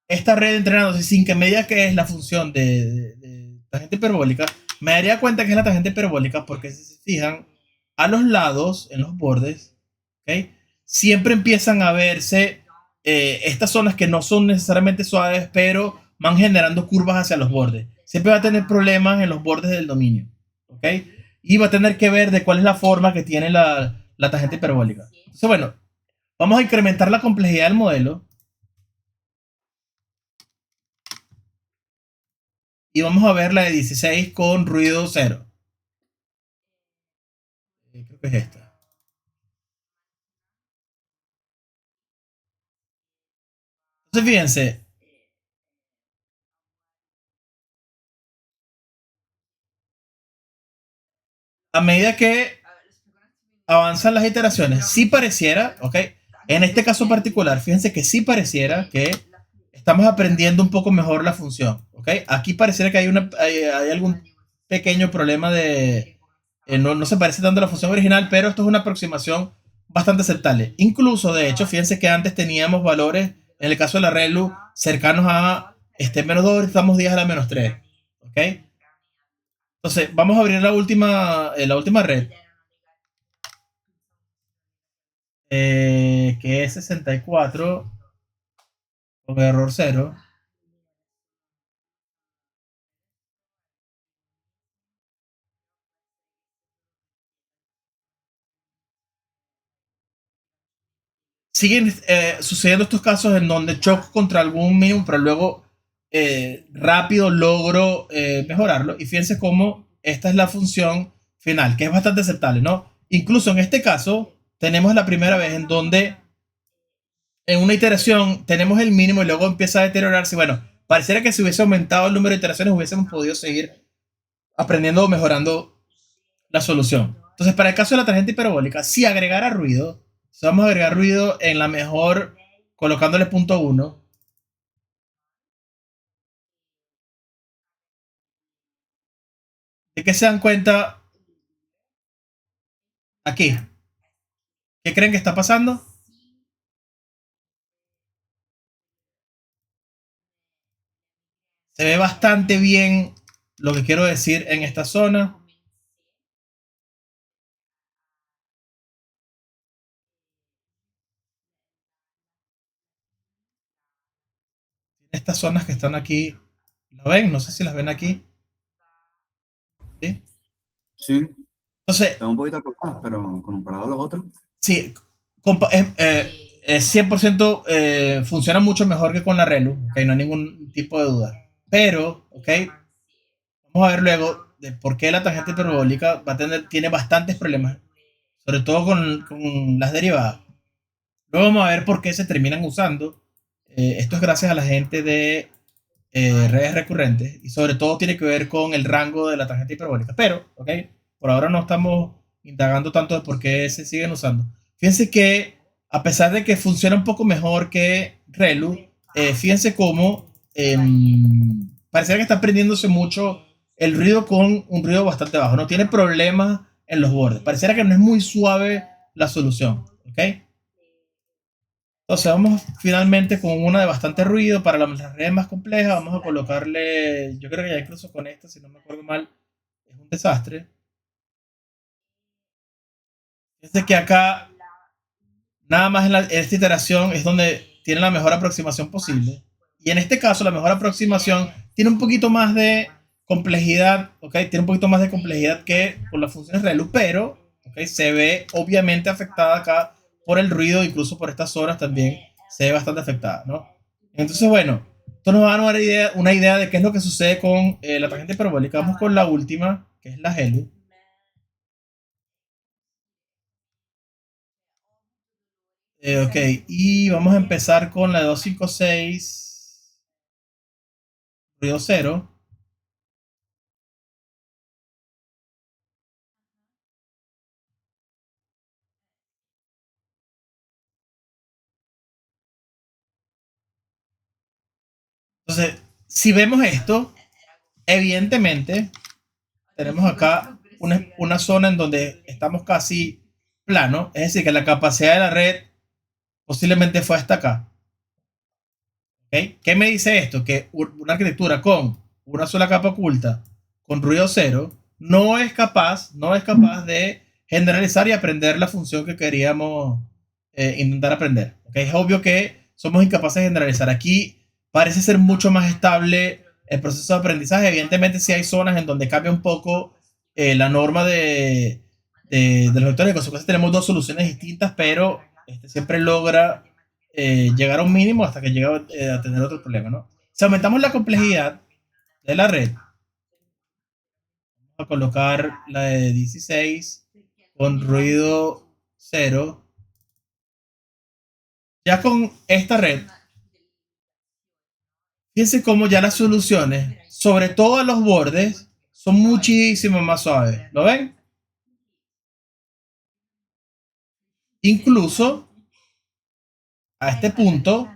esta red entrenándose sin que me diga qué es la función de tangente hiperbólica, me daría cuenta que es la tangente hiperbólica porque si se fijan a los lados, en los bordes, ¿okay? siempre empiezan a verse estas zonas que no son necesariamente suaves, pero van generando curvas hacia los bordes. Siempre va a tener problemas en los bordes del dominio. ¿Ok? Y va a tener que ver de cuál es la forma que tiene la tangente hiperbólica. Entonces, bueno, vamos a incrementar la complejidad del modelo. Y vamos a ver la de 16 con ruido cero. Creo que es esta. Entonces, fíjense. A medida que avanzan las iteraciones, sí pareciera, ¿ok? En este caso particular, fíjense que sí pareciera que estamos aprendiendo un poco mejor la función, ¿ok? Aquí pareciera que hay algún pequeño problema de... no se parece tanto a la función original, pero esto es una aproximación bastante aceptable. Incluso, de hecho, fíjense que antes teníamos valores, en el caso de la ReLU, cercanos a menos 2, estamos 10 a la menos 3, ¿ok? Entonces, vamos a abrir la última red, que es 64 con error 0. Siguen sucediendo estos casos en donde choco contra algún mínimo, pero luego rápido logro mejorarlo. Y fíjense cómo esta es la función final, que es bastante aceptable, ¿no? Incluso en este caso, tenemos la primera vez en donde en una iteración tenemos el mínimo y luego empieza a deteriorarse. Bueno, pareciera que si hubiese aumentado el número de iteraciones hubiésemos podido seguir aprendiendo o mejorando la solución. Entonces, para el caso de la tangente hiperbólica, si agregara ruido, si vamos a agregar ruido en la mejor, colocándole punto 1, ¿de qué se dan cuenta aquí? ¿Qué creen que está pasando? Se ve bastante bien lo que quiero decir en esta zona. Estas zonas que están aquí, ¿lo ven? No sé si las ven aquí. ¿Sí? Sí, Entonces, está un poquito apagadas, pero comparado a los otros. sí, es 100% funciona mucho mejor que con la ReLU, okay, no hay ningún tipo de duda. Pero, ok, vamos a ver luego de por qué la tangente hiperbólica tiene bastantes problemas, sobre todo con las derivadas. Luego vamos a ver por qué se terminan usando. Esto es gracias a la gente de redes recurrentes y sobre todo tiene que ver con el rango de la tangente hiperbólica. Pero, ok, por ahora no estamos indagando tanto de por qué se siguen usando. Fíjense que a pesar de que funciona un poco mejor que ReLU, fíjense cómo pareciera que está aprendiéndose mucho el ruido con un ruido bastante bajo. No tiene problemas en los bordes. Pareciera que no es muy suave la solución. ¿Ok? Entonces vamos finalmente con una de bastante ruido para las redes más complejas. Vamos a colocarle, yo creo que ya incluso con esta, si no me acuerdo mal, es un desastre. Fíjense que acá, nada más en esta iteración es donde tiene la mejor aproximación posible. Y en este caso, la mejor aproximación tiene un poquito más de complejidad, ¿ok? Tiene un poquito más de complejidad que con las funciones ReLU, pero, ¿ok? Se ve obviamente afectada acá por el ruido, incluso por estas horas también se ve bastante afectada, ¿no? Entonces, bueno, esto nos va a dar una idea de qué es lo que sucede con la tangente hiperbólica. Vamos con la última, que es la HELU. Ok, y vamos a empezar con la de 256 ruido cero. Entonces, si vemos esto, evidentemente tenemos acá una zona en donde estamos casi plano, es decir, que la capacidad de la red posiblemente fue hasta acá. ¿Okay? ¿Qué me dice esto? Que una arquitectura con una sola capa oculta, con ruido cero, no es capaz de generalizar y aprender la función que queríamos intentar aprender. ¿Okay? Es obvio que somos incapaces de generalizar. Aquí parece ser mucho más estable el proceso de aprendizaje. Evidentemente, sí hay zonas en donde cambia un poco la norma de los vectores. En consecuencia, tenemos dos soluciones distintas, pero siempre logra llegar a un mínimo hasta que llega a tener otro problema, ¿no? Si aumentamos la complejidad de la red, vamos a colocar la de 16 con ruido cero. Ya con esta red, fíjense cómo ya las soluciones, sobre todo a los bordes, son muchísimo más suaves. ¿Lo ven? Incluso a este punto,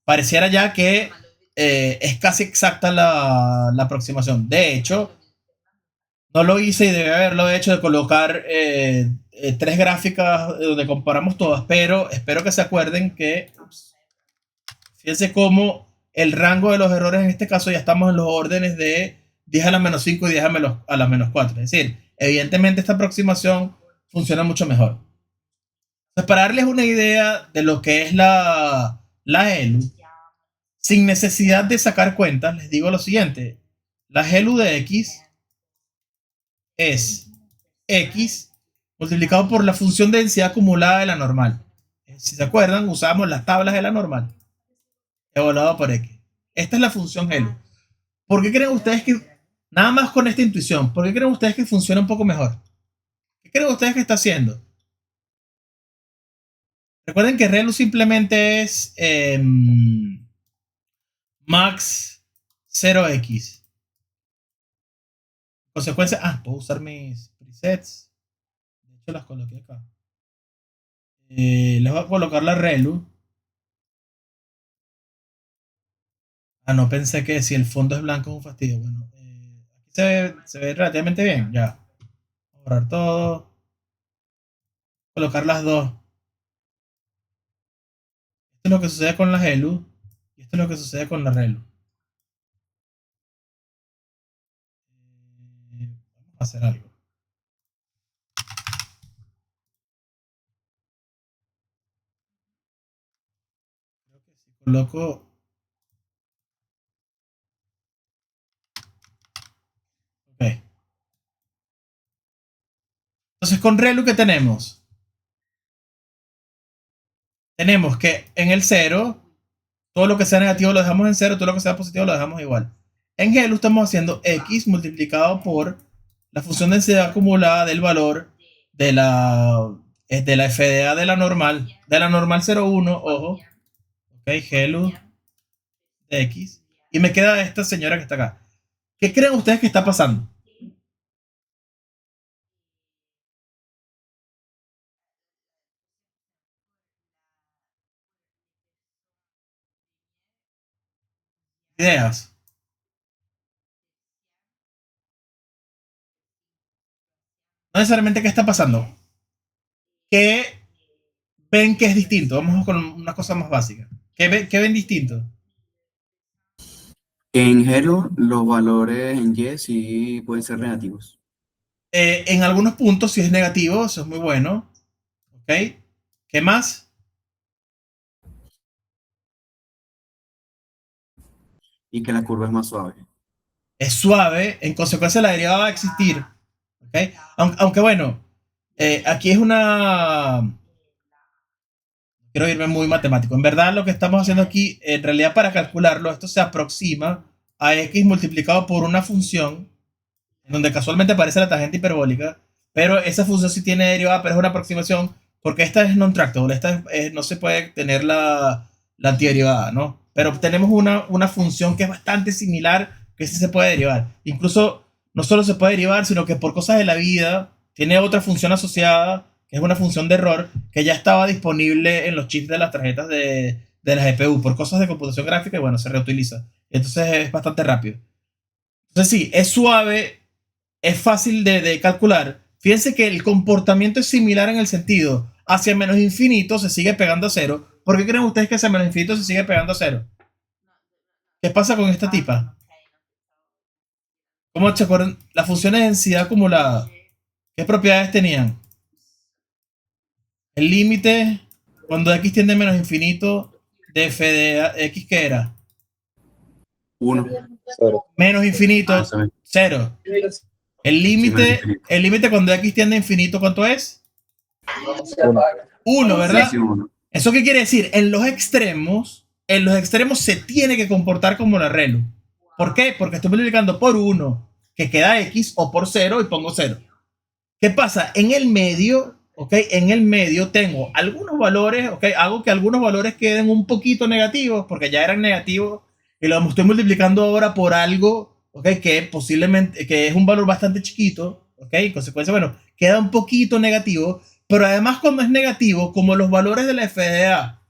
pareciera ya que es casi exacta la aproximación. De hecho, no lo hice y debe haberlo hecho de colocar tres gráficas donde comparamos todas, pero espero que se acuerden que, fíjense cómo el rango de los errores en este caso ya estamos en los órdenes de 10 a la menos 5 y 10 a la menos 4. Es decir, evidentemente esta aproximación funciona mucho mejor. Entonces, para darles una idea de lo que es la ELU, sin necesidad de sacar cuentas, les digo lo siguiente. La ELU de X es X multiplicado por la función de densidad acumulada de la normal. Si se acuerdan, usamos las tablas de la normal evaluado por X. Esta es la función ELU. ¿Por qué creen ustedes que, nada más con esta intuición, por qué creen ustedes que funciona un poco mejor? ¿Qué creen ustedes que está haciendo? Recuerden que ReLU simplemente es max 0x. Consecuencia, puedo usar mis presets. De hecho, las coloqué acá. Les voy a colocar la ReLU. No pensé que si el fondo es blanco es un fastidio. Bueno, aquí se ve relativamente bien. Ya. Borrar todo. Colocar las dos. Esto es lo que sucede con la ELU. Y esto es lo que sucede con la ReLU. Vamos a hacer algo. Creo que si coloco. Ok. Entonces, con ReLU, ¿qué tenemos? Tenemos que en el 0, todo lo que sea negativo lo dejamos en 0, todo lo que sea positivo lo dejamos igual. En GELU estamos haciendo X multiplicado por la función de densidad acumulada del valor de la FDA de la normal 0,1, ojo. Ok, GELU de X. Y me queda esta señora que está acá. ¿Qué creen ustedes que está pasando? Ideas. No necesariamente qué está pasando. ¿Qué ven que es distinto? Vamos con una cosa más básica. ¿Qué ven distinto? En Hello, los valores en Y sí pueden ser negativos En algunos puntos, si es negativo, eso es muy bueno. ¿Ok? ¿Qué más? y que la curva es más suave. Es suave, en consecuencia la derivada va a existir. ¿Ok? Aunque bueno, aquí es una. Quiero irme muy matemático. En verdad, lo que estamos haciendo aquí, en realidad para calcularlo, esto se aproxima a x multiplicado por una función, en donde casualmente aparece la tangente hiperbólica, pero esa función sí tiene derivada, pero es una aproximación, porque esta es non-tractable, no se puede tener la antiderivada, ¿no? Pero tenemos una función que es bastante similar, que sí se puede derivar. Incluso no solo se puede derivar, sino que por cosas de la vida tiene otra función asociada, que es una función de error, que ya estaba disponible en los chips de las tarjetas de la GPU. Por cosas de computación gráfica, y bueno, se reutiliza. Entonces es bastante rápido. Entonces sí, es suave, es fácil de calcular. Fíjense que el comportamiento es similar en el sentido, hacia menos infinito se sigue pegando a cero. ¿Por qué creen ustedes que hacia menos infinito se sigue pegando a cero? ¿Qué pasa con esta tipa? ¿Cómo se acuerdan? Las funciones de densidad acumulada. ¿Qué propiedades tenían? El límite. Cuando x tiende a menos infinito, de f de x, ¿qué era? 1. Menos infinito, Está bien. 0. El Sí, menos límite, infinito. el límite cuando x tiende a infinito, ¿cuánto es? 1, Sí, ¿verdad? sí, 1. ¿Eso qué quiere decir? En los extremos se tiene que comportar como la ReLU. ¿Por qué? Porque estoy multiplicando por 1, que queda x, o por 0 y pongo 0. ¿Qué pasa? En el medio, ¿ok? En el medio tengo algunos valores, ¿ok? Hago que algunos valores queden un poquito negativos, porque ya eran negativos, y lo estoy multiplicando ahora por algo, ¿ok? Que posiblemente, que es un valor bastante chiquito, ¿ok? En consecuencia, bueno, queda un poquito negativo, pero además cuando es negativo, como los valores de la FDA,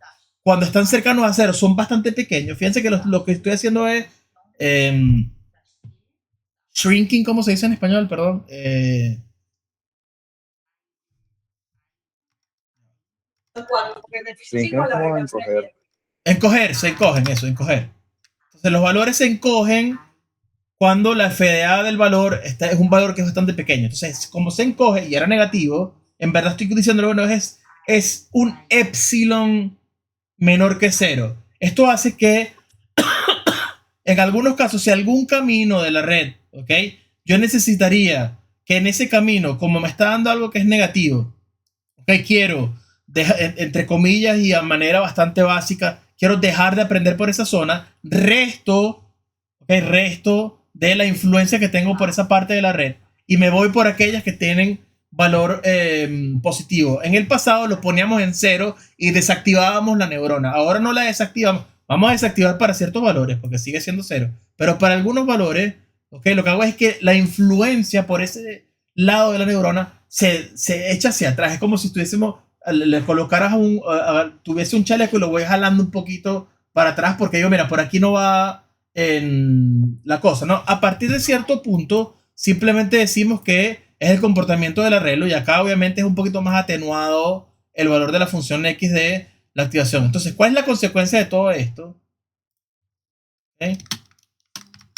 cuando están cercanos a cero, son bastante pequeños, fíjense que lo que estoy haciendo es shrinking, ¿cómo se dice en español? Perdón. Sí, creo que vamos a encoger. Encoger, se encogen, eso, encoger. Entonces los valores se encogen cuando la FDA del valor es un valor que es bastante pequeño. Entonces, como se encoge y era negativo, en verdad estoy diciendo, bueno, es un epsilon menor que cero. Esto hace que en algunos casos, si algún camino de la red, ¿ok? Yo necesitaría que en ese camino, como me está dando algo que es negativo, ¿ok? Quiero, entre comillas y a manera bastante básica, quiero dejar de aprender por esa zona, resto de la influencia que tengo por esa parte de la red y me voy por aquellas que tienen valor positivo. En el pasado lo poníamos en cero y desactivábamos la neurona. Ahora no la desactivamos. Vamos a desactivar para ciertos valores porque sigue siendo cero. Pero para algunos valores, lo que hago es que la influencia por ese lado de la neurona se echa hacia atrás. Es como si tuviésemos, le colocaras tuviese un chaleco y lo voy jalando un poquito para atrás porque yo, mira, por aquí no va en la cosa, ¿no? A partir de cierto punto, simplemente decimos que es el comportamiento del arreglo y acá obviamente es un poquito más atenuado el valor de la función x de la activación. Entonces, ¿cuál es la consecuencia de todo esto? ¿Okay?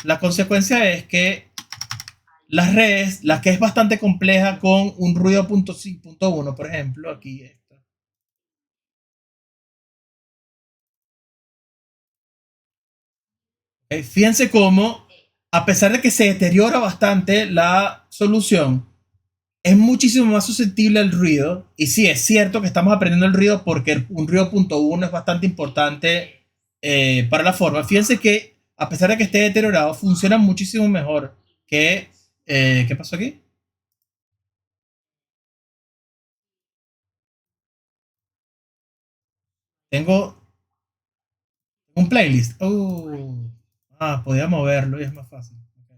La consecuencia es que las redes, la que es bastante compleja con un ruido .1, por ejemplo, aquí está. Fíjense cómo, a pesar de que se deteriora bastante la solución, es muchísimo más susceptible al ruido. Y sí, es cierto que estamos aprendiendo el ruido porque un ruido .1 es bastante importante para la forma. Fíjense que, a pesar de que esté deteriorado, funciona muchísimo mejor que... ¿Qué pasó aquí? Tengo un playlist. Podía moverlo y es más fácil. Okay.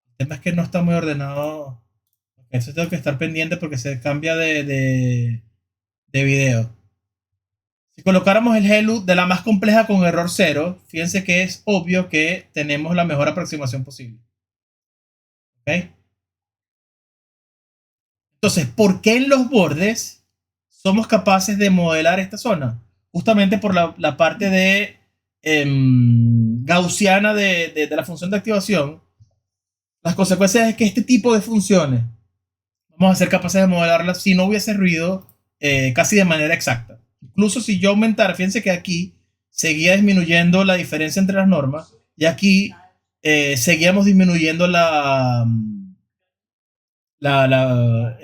El tema es que no está muy ordenado. Okay, eso tengo que estar pendiente porque se cambia de video. Si colocáramos el HELU de la más compleja con error cero, fíjense que es obvio que tenemos la mejor aproximación posible. ¿Okay? Entonces, ¿por qué en los bordes somos capaces de modelar esta zona? Justamente por la parte de gaussiana de la función de activación. Las consecuencias es que este tipo de funciones vamos a ser capaces de modelarlas si no hubiese ruido casi de manera exacta. Incluso si yo aumentara, fíjense que aquí seguía disminuyendo la diferencia entre las normas y aquí seguíamos disminuyendo el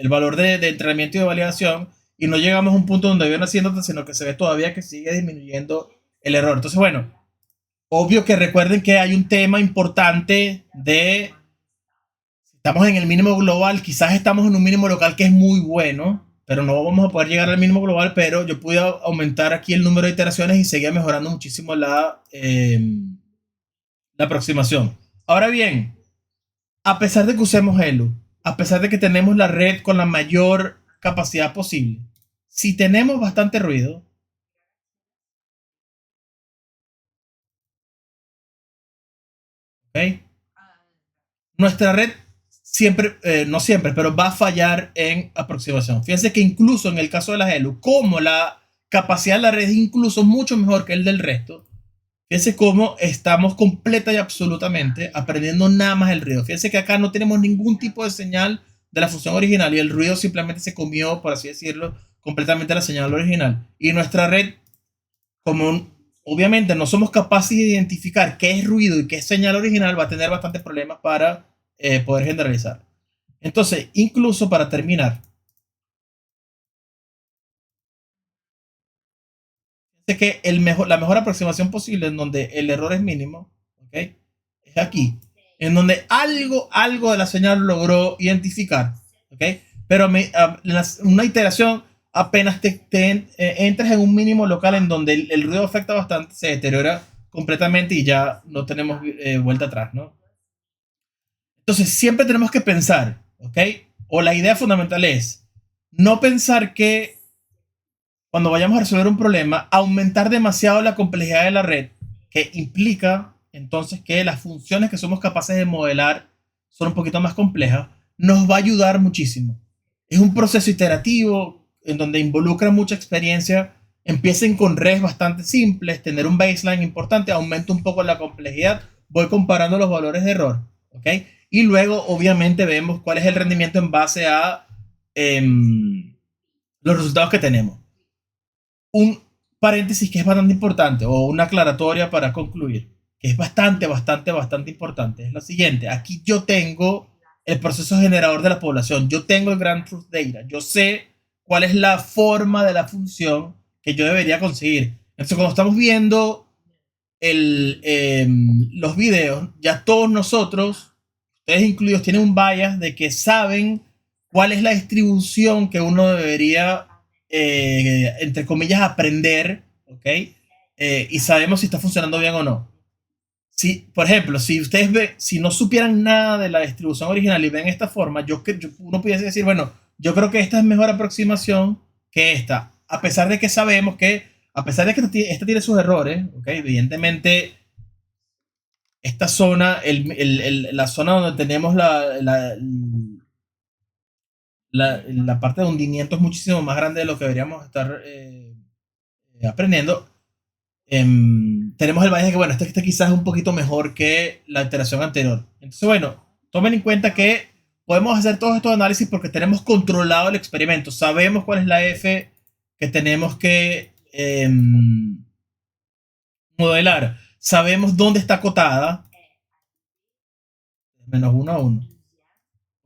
valor de entrenamiento y de validación y no llegamos a un punto donde viene haciendo, sino que se ve todavía que sigue disminuyendo el error. Entonces, bueno, obvio que recuerden que hay un tema importante de estamos en el mínimo global, quizás estamos en un mínimo local que es muy bueno, pero no vamos a poder llegar al mínimo global, pero yo pude aumentar aquí el número de iteraciones y seguía mejorando muchísimo la aproximación. Ahora bien, a pesar de que usemos Elo, a pesar de que tenemos la red con la mayor capacidad posible, si tenemos bastante ruido, ¿ok? Nuestra red siempre, no siempre, pero va a fallar en aproximación. Fíjense que incluso en el caso de la ELU, como la capacidad de la red es incluso mucho mejor que el del resto, fíjense cómo estamos completa y absolutamente aprendiendo nada más el ruido. Fíjense que acá no tenemos ningún tipo de señal de la función original y el ruido simplemente se comió, por así decirlo, completamente la señal original. Y nuestra red, obviamente no somos capaces de identificar qué es ruido y qué es señal original, va a tener bastantes problemas para poder generalizar. Entonces, incluso para terminar, sé que la mejor aproximación posible en donde el error es mínimo, ¿okay? Es aquí, en donde algo de la señal logró identificar, ¿okay? Pero una iteración apenas entras en un mínimo local en donde el ruido afecta bastante, se deteriora completamente y ya no tenemos vuelta atrás, ¿no? Entonces siempre tenemos que pensar, ¿ok? O la idea fundamental es no pensar que cuando vayamos a resolver un problema, aumentar demasiado la complejidad de la red, que implica entonces que las funciones que somos capaces de modelar son un poquito más complejas, nos va a ayudar muchísimo. Es un proceso iterativo en donde involucra mucha experiencia. Empiecen con redes bastante simples, tener un baseline importante, aumenta un poco la complejidad, voy comparando los valores de error, ¿ok? Y luego, obviamente, vemos cuál es el rendimiento en base a los resultados que tenemos. Un paréntesis que es bastante importante, o una aclaratoria para concluir, que es bastante importante, es lo siguiente. Aquí yo tengo el proceso generador de la población, yo tengo el Grand Truth Data, yo sé cuál es la forma de la función que yo debería conseguir. Entonces, cuando estamos viendo los videos, ya todos nosotros, ustedes incluidos, tienen un bias de que saben cuál es la distribución que uno debería, entre comillas, aprender, ¿ok? Y sabemos si está funcionando bien o no. Si, por ejemplo, si ustedes si no supieran nada de la distribución original y ven esta forma, uno pudiese decir, bueno, yo creo que esta es mejor aproximación que esta, a pesar de que sabemos que, a pesar de que esta tiene sus errores, ¿ok? Evidentemente, esta zona, la zona donde tenemos la parte de hundimiento es muchísimo más grande de lo que deberíamos estar aprendiendo. Tenemos el bias de que, bueno, este quizás es un poquito mejor que la iteración anterior. Entonces, bueno, tomen en cuenta que podemos hacer todos estos análisis porque tenemos controlado el experimento. Sabemos cuál es la F que tenemos que modelar. Sabemos dónde está acotada. Menos 1 a 1.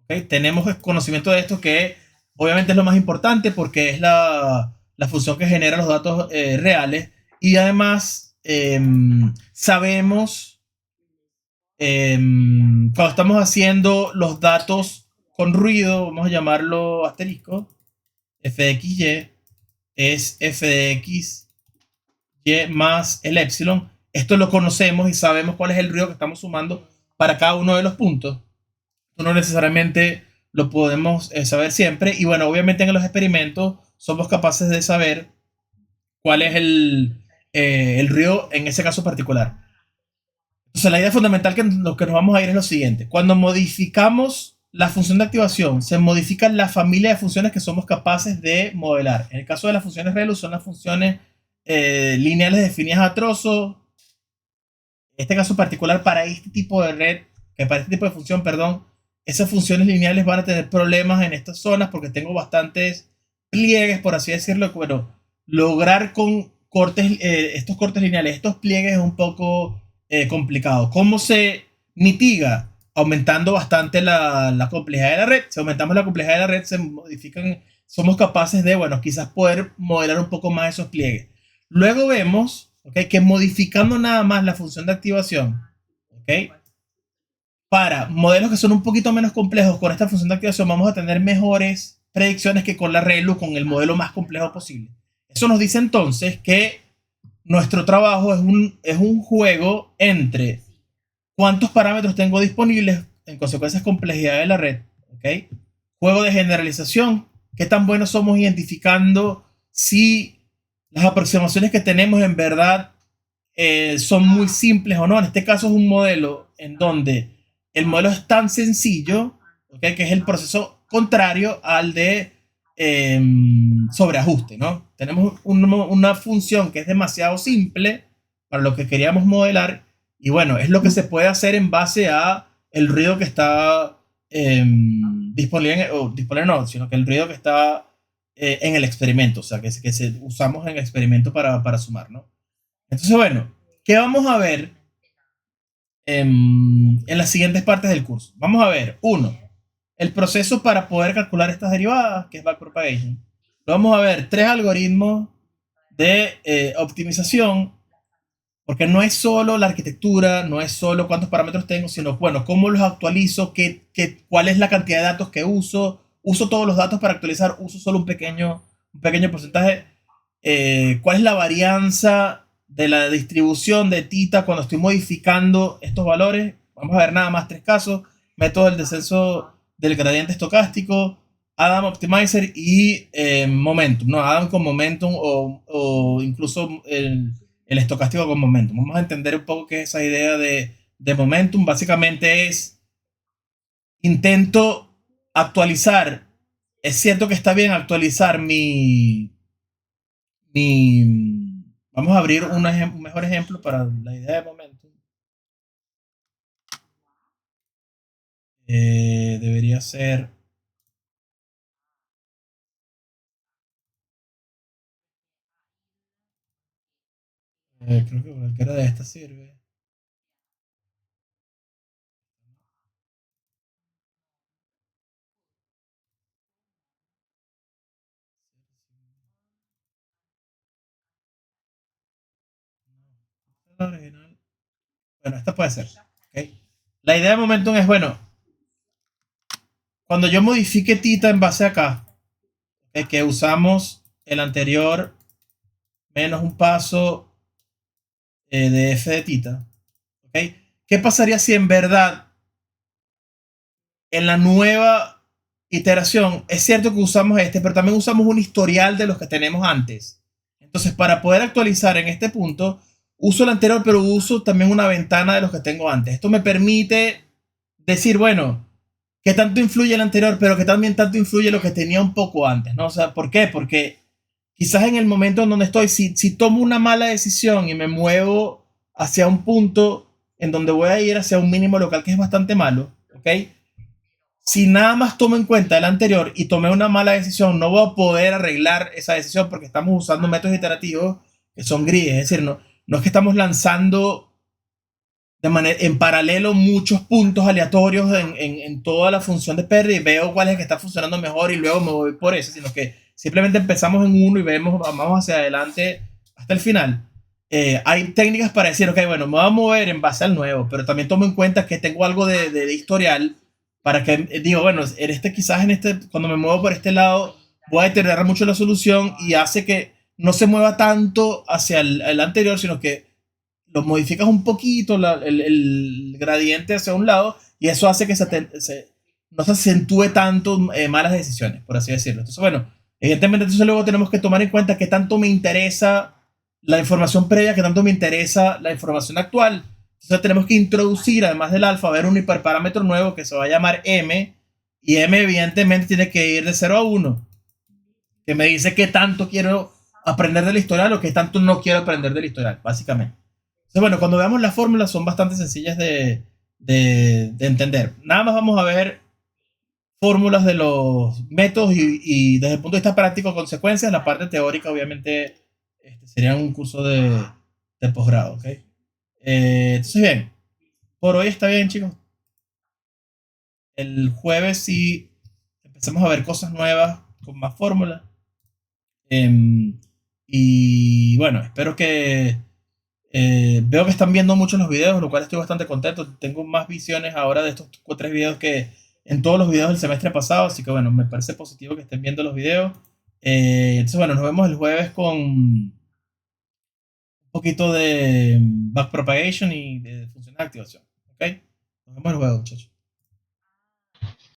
¿Okay? Tenemos conocimiento de esto que obviamente es lo más importante porque es la función que genera los datos reales. Y además sabemos cuando estamos haciendo los datos con ruido, vamos a llamarlo asterisco, f de xy es f de xy más el epsilon. Esto lo conocemos y sabemos cuál es el ruido que estamos sumando para cada uno de los puntos. Esto no necesariamente lo podemos saber siempre. Y bueno, obviamente en los experimentos somos capaces de saber cuál es el ruido en ese caso particular. Entonces, la idea fundamental que lo que nos vamos a ir es lo siguiente. Cuando modificamos la función de activación, se modifica la familia de funciones que somos capaces de modelar. En el caso de las funciones ReLU, son las funciones lineales definidas a trozos. En este caso particular, para este tipo de red, que para este tipo de función, perdón, esas funciones lineales van a tener problemas en estas zonas porque tengo bastantes pliegues, por así decirlo. Bueno, lograr con estos cortes lineales, estos pliegues es un poco complicado. ¿Cómo se mitiga? Aumentando bastante la complejidad de la red. Si aumentamos la complejidad de la red, se modifican, somos capaces de, bueno, quizás poder modelar un poco más esos pliegues. Luego vemos, ¿okay?, que modificando nada más la función de activación, ¿okay?, para modelos que son un poquito menos complejos, con esta función de activación vamos a tener mejores predicciones que con la ReLU, con el modelo más complejo posible. Eso nos dice entonces que nuestro trabajo es un juego entre cuántos parámetros tengo disponibles, en consecuencia complejidad de la red, ¿okay?, juego de generalización, qué tan buenos somos identificando si las aproximaciones que tenemos en verdad son muy simples o no. En este caso es un modelo en donde el modelo es tan sencillo, ¿okay?, que es el proceso contrario al de sobreajuste, ¿no? Tenemos una función que es demasiado simple para lo que queríamos modelar y bueno, es lo que se puede hacer en base a el ruido que está disponible, o disponible no, sino que el ruido que está en el experimento, o sea, usamos en el experimento para sumar, ¿no? Entonces, bueno, ¿qué vamos a ver en las siguientes partes del curso? Vamos a ver, uno, el proceso para poder calcular estas derivadas, que es backpropagation. Vamos a ver tres algoritmos de optimización, porque no es solo la arquitectura, no es solo cuántos parámetros tengo, sino, bueno, cómo los actualizo, cuál es la cantidad de datos que uso todos los datos para actualizar, uso solo un pequeño porcentaje, cuál es la varianza de la distribución de tita cuando estoy modificando estos valores. Vamos a ver nada más tres casos: método del descenso del gradiente estocástico, Adam Optimizer y Momentum, ¿no? Adam con Momentum o incluso el estocástico con Momentum. Vamos a entender un poco qué es esa idea de Momentum. Básicamente es, intento actualizar, es cierto que está bien actualizar vamos a abrir un mejor ejemplo para la idea de Momentum. Debería ser... creo que cualquiera de estas sirve. La original. Bueno, esta puede ser. ¿Okay? La idea de Momentum es, bueno, cuando yo modifique tita en base acá, que usamos el anterior menos un paso de f de tita, ¿okay? ¿Qué pasaría si en verdad en la nueva iteración es cierto que usamos este, pero también usamos un historial de los que tenemos antes? Entonces, para poder actualizar en este punto, uso el anterior, pero uso también una ventana de los que tengo antes. Esto me permite decir, bueno, ¿qué tanto influye el anterior, pero que también tanto influye lo que tenía un poco antes, ¿no? O sea, ¿por qué? Porque quizás en el momento en donde estoy, si tomo una mala decisión y me muevo hacia un punto en donde voy a ir hacia un mínimo local que es bastante malo, ¿ok? Si nada más tomo en cuenta el anterior y tomé una mala decisión, no voy a poder arreglar esa decisión porque estamos usando métodos iterativos que son grises. Es decir, no es que estamos lanzando de manera en paralelo muchos puntos aleatorios en toda la función de Perry y veo cuál es el que está funcionando mejor y luego me voy por ese, sino que simplemente empezamos en uno y vamos hacia adelante hasta el final. Hay técnicas para decir, ok, bueno, me voy a mover en base al nuevo, pero también tomo en cuenta que tengo algo de historial para que digo, bueno, quizás cuando me muevo por este lado voy a deteriorar mucho la solución y hace que no se mueva tanto hacia el anterior, sino que lo modificas un poquito el gradiente hacia un lado y eso hace que no se acentúe tanto malas decisiones, por así decirlo. Entonces, bueno, evidentemente entonces luego tenemos que tomar en cuenta qué tanto me interesa la información previa, qué tanto me interesa la información actual. Entonces tenemos que introducir, además del alfa, ver un hiperparámetro nuevo que se va a llamar m, y m evidentemente tiene que ir de 0 a 1, que me dice qué tanto quiero aprender del historial o qué tanto no quiero aprender del historial, básicamente. Entonces, bueno, cuando veamos las fórmulas son bastante sencillas de entender. Nada más vamos a ver fórmulas de los métodos y desde el punto de vista práctico, consecuencias. La parte teórica, obviamente, sería un curso de posgrado, ¿ok? Entonces, bien, por hoy está bien, chicos. El jueves sí empezamos a ver cosas nuevas con más fórmulas. Y bueno, espero que veo que están viendo muchos los videos, lo cual estoy bastante contento. Tengo más visiones ahora de estos 3 videos que en todos los videos del semestre pasado, así que bueno, me parece positivo que estén viendo los videos. Entonces bueno, nos vemos el jueves con un poquito de backpropagation y de funciones de activación. ¿Ok? Nos vemos el jueves, muchachos.